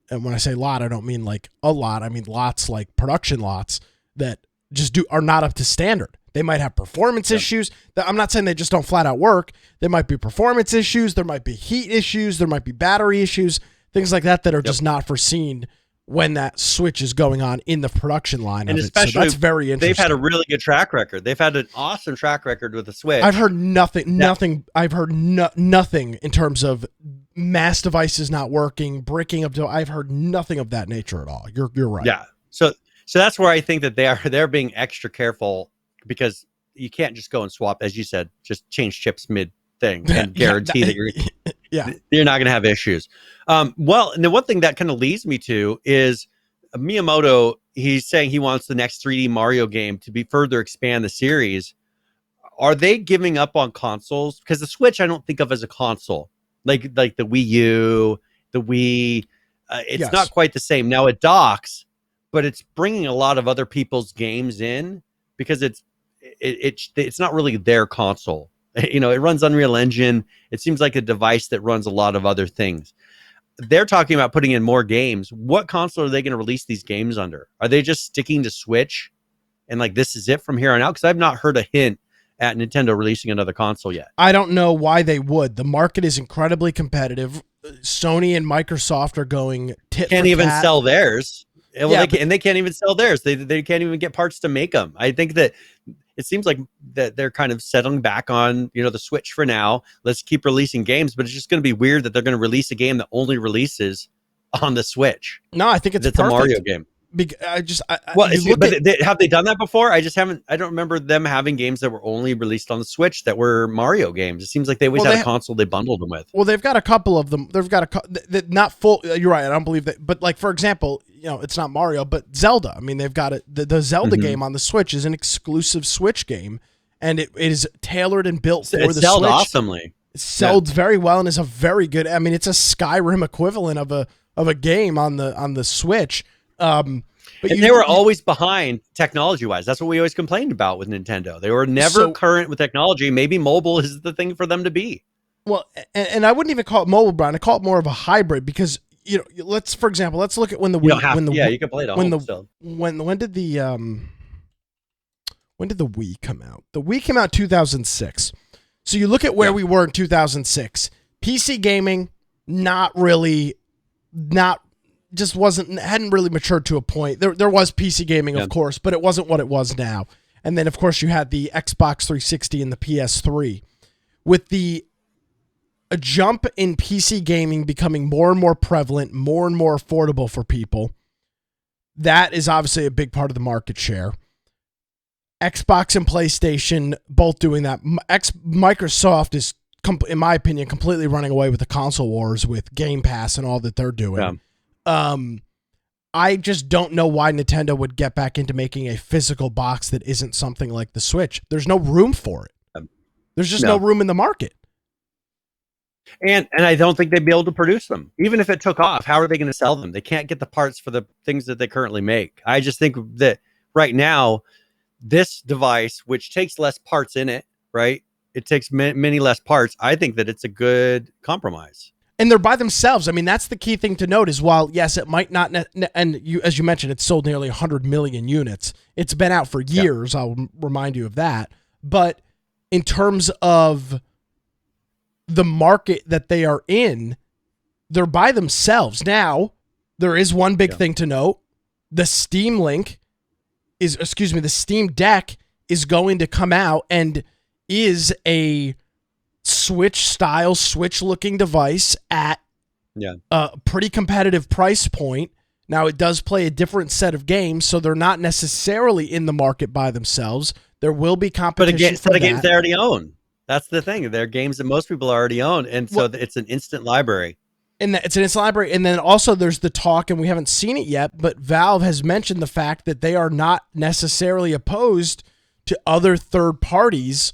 And when I say lot, I don't mean like a lot. I mean lots like production lots that just are not up to standard. They might have performance issues. I'm not saying they just don't flat out work. There might be performance issues. There might be heat issues. There might be battery issues, things like that are just not foreseen when that switch is going on in the production line. And especially, so that's very interesting. They've had a really good track record. They've had an awesome track record with the Switch. I've heard nothing. I've heard nothing in terms of mass devices not working, breaking up. I've heard nothing of that nature at all. You're right. Yeah. So that's where I think that they're being extra careful. Because you can't just go and swap, as you said, just change chips mid thing and guarantee that you're not going to have issues. Well, and the one thing that kind of leads me to is Miyamoto. He's saying he wants the next 3D Mario game to be further expand the series. Are they giving up on consoles? Because the Switch, I don't think of as a console, like the Wii U, the Wii. It's not quite the same. Now it docks, but it's bringing a lot of other people's games in because it's not really their console. It runs Unreal Engine. It seems like a device that runs a lot of other things. They're talking about putting in more games. What console are they going to release these games under? Are they just sticking to Switch and like this is it from here on out? Because I've not heard a hint at Nintendo releasing another console yet. I don't know why they would. The market is incredibly competitive. Sony and Microsoft are going tit Can't for even tat. sell theirs. Well, Yeah, they can't even sell theirs. They can't even get parts to make them. I think that it seems like that they're kind of settling back on, the Switch for now. Let's keep releasing games, but it's just going to be weird that they're going to release a game that only releases on the Switch. No, I think it's a Mario game. Have they done that before? I don't remember them having games that were only released on the Switch that were Mario games. It seems like they always had a console they bundled them with. Well, they've got a couple of them. They've got not full. You're right. I don't believe that. But like, for example, it's not Mario, but Zelda. I mean, they've got the Zelda game on the Switch is an exclusive Switch game, and it is tailored and built for the Switch. It sold awesomely. It sold very well and is a very good. I mean, it's a Skyrim equivalent of a game on the Switch. But they were always behind technology-wise. That's what we always complained about with Nintendo. They were never current with technology. Maybe mobile is the thing for them to be. Well, and I wouldn't even call it mobile, Brian. I call it more of a hybrid because let's look at when the Wii, you can play it on home still. When did the Wii come out? The Wii came out 2006. So you look at where we were in 2006. PC gaming hadn't really matured to a point. There was PC gaming, of course, but it wasn't what it was now. And then, of course, you had the Xbox 360 and the PS3. With a jump in PC gaming becoming more and more prevalent, more and more affordable for people, that is obviously a big part of the market share. Xbox and PlayStation both doing that. Microsoft is, in my opinion, completely running away with the console wars with Game Pass and all that they're doing. Yeah. I just don't know why Nintendo would get back into making a physical box that isn't something like the Switch. There's no room for it. There's just no room in the market. And I don't think they'd be able to produce them. Even if it took off, how are they going to sell them? They can't get the parts for the things that they currently make. I just think that right now, this device, which takes less parts in it, right? It takes many less parts. I think that it's a good compromise. And they're by themselves. I mean, that's the key thing to note is while, yes, it might not, and as you mentioned, it's sold nearly 100 million units. It's been out for years. Yep. I'll remind you of that. But in terms of the market that they are in, they're by themselves. Now, there is one big thing to note. The Steam Deck is going to come out and is a Switch-style, Switch-looking device at a pretty competitive price point. Now, it does play a different set of games, so they're not necessarily in the market by themselves. There will be competition for that. Games they already own. That's the thing. They're games that most people already own, and so it's an instant library. And it's an instant library. And then also there's the talk, and we haven't seen it yet, but Valve has mentioned the fact that they are not necessarily opposed to other third parties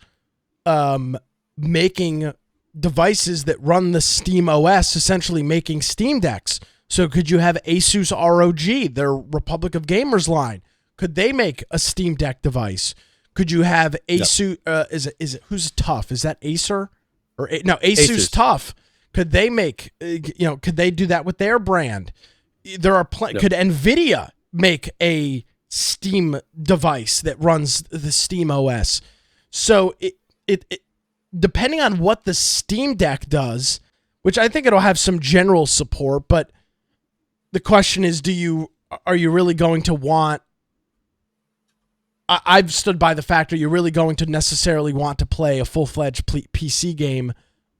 making devices that run the Steam OS, essentially making Steam Decks. So could you have Asus ROG, their Republic of Gamers line? Could they make a Steam Deck device? Could you have Asus? Is it who's tough? Is that Acer or no? Asus Tough. Could they make? Could they do that with their brand? There are Could Nvidia make a Steam device that runs the Steam OS? So it depending on what the Steam Deck does, which I think it'll have some general support, but the question is, are you really going to want? I've stood by the fact, are you really going to necessarily want to play a full-fledged PC game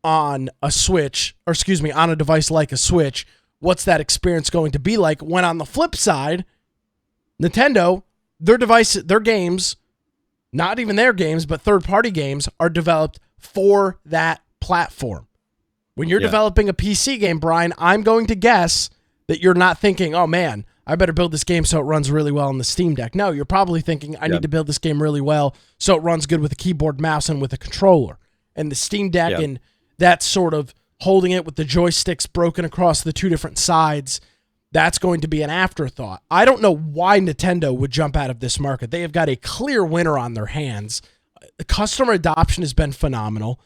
on a Switch, or excuse me, on a device like a Switch? What's that experience going to be like? When on the flip side, Nintendo, their games, not even their games, but third-party games are developed for that platform. When you're developing a PC game, Brian, I'm going to guess that you're not thinking, oh man, I better build this game so it runs really well on the Steam Deck. No, you're probably thinking, I need to build this game really well so it runs good with a keyboard, mouse, and with a controller. And the Steam Deck and that sort of holding it with the joysticks broken across the two different sides, that's going to be an afterthought. I don't know why Nintendo would jump out of this market. They have got a clear winner on their hands. The customer adoption has been phenomenal.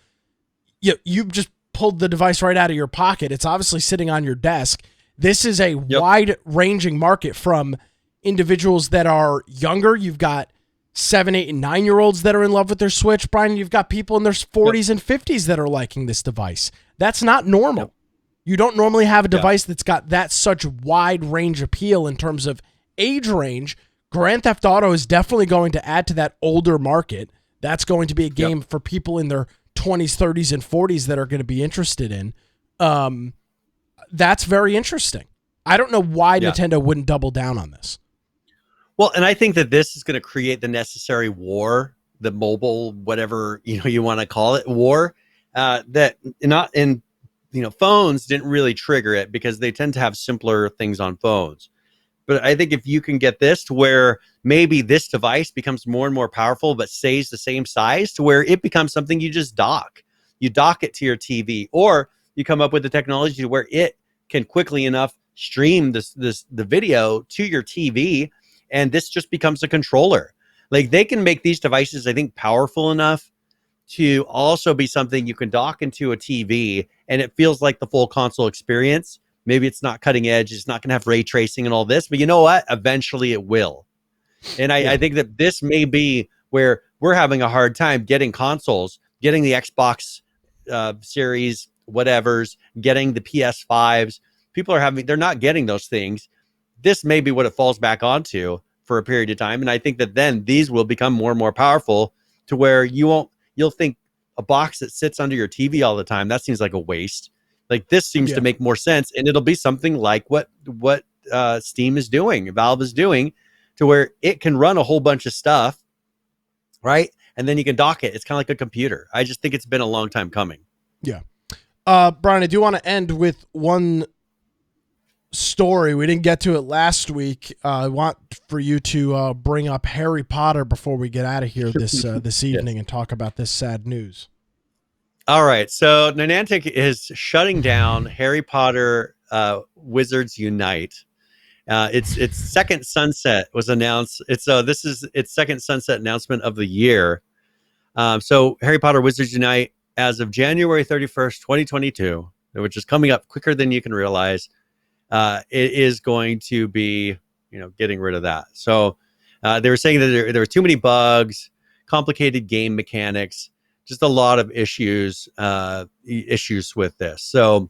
You've just pulled the device right out of your pocket. It's obviously sitting on your desk. This is a wide-ranging market from individuals that are younger. You've got 7, 8, and 9-year-olds that are in love with their Switch. Brian, you've got people in their 40s and 50s that are liking this device. That's not normal. Yep. You don't normally have a device that's got that such wide range appeal in terms of age range. Grand Theft Auto is definitely going to add to that older market. That's going to be a game for people in their 20s, 30s, and 40s that are going to be interested in. That's very interesting. I don't know why Nintendo wouldn't double down on this. Well, and I think that this is going to create the necessary war, the mobile, whatever you want to call it, war. That not in phones didn't really trigger it because they tend to have simpler things on phones. But I think if you can get this to where maybe this device becomes more and more powerful, but stays the same size, to where it becomes something you just dock. You dock it to your TV, or you come up with the technology to where it can quickly enough stream the video to your TV, and this just becomes a controller. Like, they can make these devices, I think, powerful enough to also be something you can dock into a TV, and it feels like the full console experience. Maybe it's not cutting edge, it's not going to have ray tracing and all this, but you know what? Eventually it will. And I think that this may be where we're having a hard time getting consoles, getting the Xbox series, whatevers, getting the PS5s. They're not getting those things. This may be what it falls back onto for a period of time. And I think that then these will become more and more powerful to where you'll think a box that sits under your TV all the time, that seems like a waste. Like, this seems to make more sense, and it'll be something like what Steam is doing, Valve is doing, to where it can run a whole bunch of stuff, right? And then you can dock it. It's kind of like a computer. I just think it's been a long time coming. Yeah. Brian, I do want to end with one story. We didn't get to it last week. I want for you to bring up Harry Potter before we get out of here this evening and talk about this sad news. All right. So Niantic is shutting down Harry Potter Wizards Unite. Its second sunset was announced. This is its second sunset announcement of the year. So Harry Potter Wizards Unite, as of January 31st, 2022, which is coming up quicker than you can realize, it is going to be, getting rid of that. So they were saying that there were too many bugs, complicated game mechanics, just a lot of issues with this. So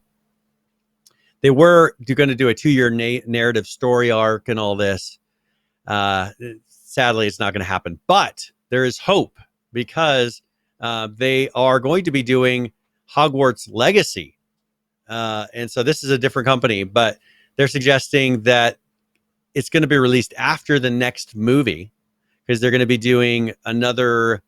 they were going to do a 2-year narrative story arc and all this. Sadly, it's not going to happen. But there is hope, because they are going to be doing Hogwarts Legacy. And so this is a different company, but they're suggesting that it's going to be released after the next movie, because they're going to be doing another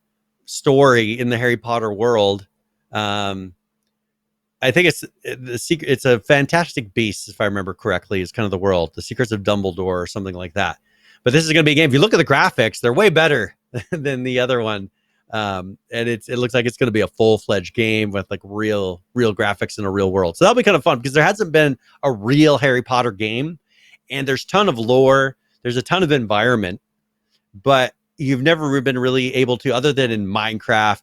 story in the Harry Potter world. I think it's the secret. It's a Fantastic Beasts, if I remember correctly, is kind of the world, the Secrets of Dumbledore or something like that. But this is going to be a game. If you look at the graphics, they're way better than the other one. And it looks like it's going to be a full-fledged game with like real graphics in a real world. So that'll be kind of fun, because there hasn't been a real Harry Potter game, and there's a ton of lore. There's a ton of environment, but you've never been really able to, other than in Minecraft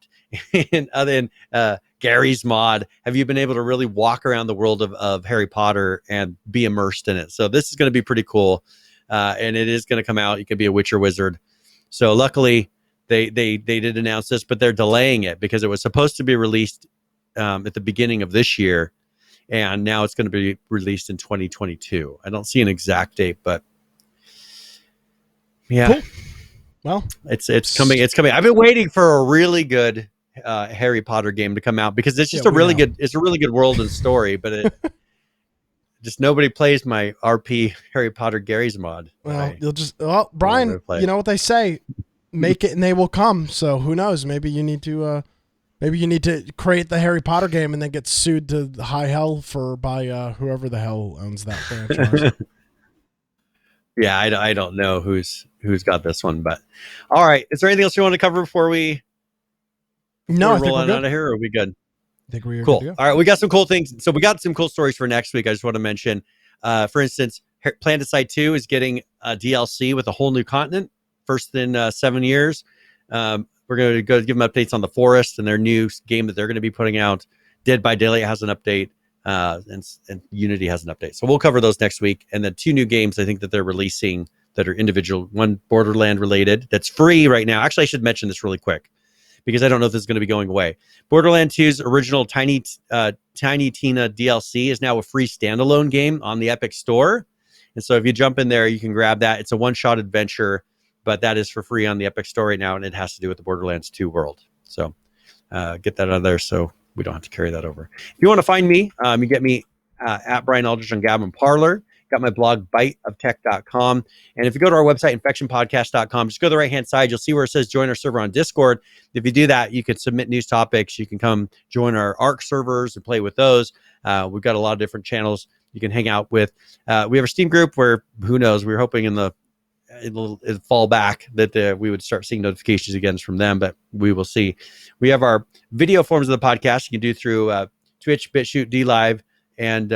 and other than Gary's mod, have you been able to really walk around the world of Harry Potter and be immersed in it. So this is going to be pretty cool. And it is going to come out. You could be a witcher wizard. So luckily they did announce this, but they're delaying it because it was supposed to be released at the beginning of this year. And now it's going to be released in 2022. I don't see an exact date, but yeah. Cool. Well, it's coming. It's coming. I've been waiting for a really good Harry Potter game to come out, because it's just a really good world and story, but it just nobody plays my RP Harry Potter Gary's mod. Well, Brian, you know what they say, make it and they will come. So who knows? Maybe you need to create the Harry Potter game and then get sued to high hell by whoever the hell owns that franchise. Yeah, I don't know who's got this one, but all right. Is there anything else you want to cover before we roll on out of here? Or are we good? I think we're cool. Good to go. All right, we got some cool things. So we got some cool stories for next week. I just want to mention, for instance, Planetside 2 is getting a DLC with a whole new continent, first in 7 years. We're going to go give them updates on The Forest and their new game that they're going to be putting out. Dead by Daylight has an update. And Unity has an update. So we'll cover those next week. And the 2 new games I think that they're releasing that are individual, one Borderland related that's free right now. Actually, I should mention this really quick because I don't know if this is going to be going away. Borderland 2's original Tiny Tina DLC is now a free standalone game on the Epic Store. And so if you jump in there, you can grab that. It's a one-shot adventure, but that is for free on the Epic Store right now, and it has to do with the Borderlands 2 world. So get that out of there so we don't have to carry that over. If you want to find me, you get me at Brian Aldridge on Gab and Parler. Got my blog, biteoftech.com. And if you go to our website, infectionpodcast.com, just go to the right-hand side. You'll see where it says join our server on Discord. If you do that, you can submit news topics. You can come join our ARC servers and play with those. We've got a lot of different channels you can hang out with. We have a Steam group where, who knows, we were hoping it'll fall back that we would start seeing notifications again from them, but we will see. We have our video forms of the podcast you can do through Twitch, BitChute, DLive, and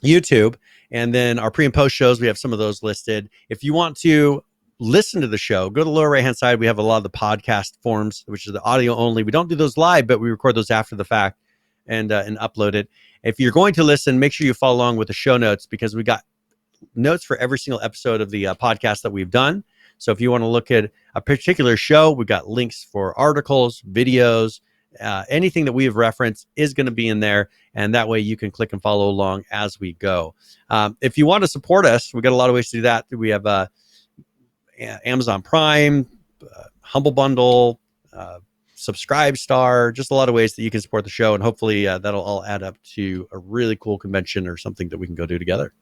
YouTube. And then our pre and post shows, we have some of those listed. If you want to listen to the show, go to the lower right-hand side. We have a lot of the podcast forms, which is the audio only. We don't do those live, but we record those after the fact and upload it. If you're going to listen, make sure you follow along with the show notes because we got notes for every single episode of the podcast that we've done. So if you want to look at a particular show, we've got links for articles, videos, anything that we have referenced is going to be in there. And that way you can click and follow along as we go. If you want to support us, we've got a lot of ways to do that. We have Amazon Prime, Humble Bundle, Subscribe Star, just a lot of ways that you can support the show. And hopefully that'll all add up to a really cool convention or something that we can go do together.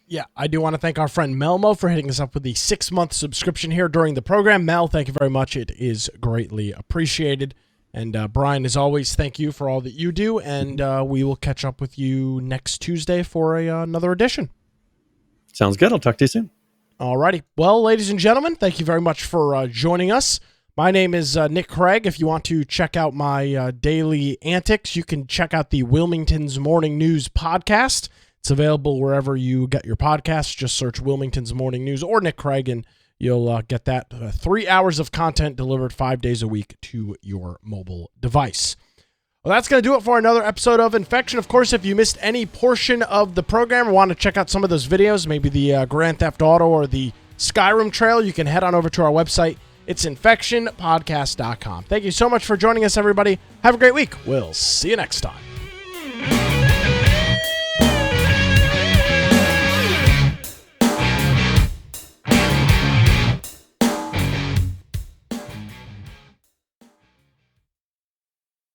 Yeah, I do want to thank our friend Melmo for hitting us up with the 6-month subscription here during the program. Mel, thank you very much. It is greatly appreciated. And Brian, as always, thank you for all that you do. And we will catch up with you next Tuesday for another edition. Sounds good. I'll talk to you soon. All righty. Well, ladies and gentlemen, thank you very much for joining us. My name is Nick Craig. If you want to check out my daily antics, you can check out the Wilmington's Morning News podcast. It's available wherever you get your podcasts. Just search Wilmington's Morning News or Nick Craig, and you'll get that 3 hours of content delivered 5 days a week to your mobile device. Well, that's going to do it for another episode of Infection. Of course, if you missed any portion of the program or want to check out some of those videos, maybe the Grand Theft Auto or the Skyrim trail, you can head on over to our website. It's infectionpodcast.com. Thank you so much for joining us, everybody. Have a great week. We'll see you next time.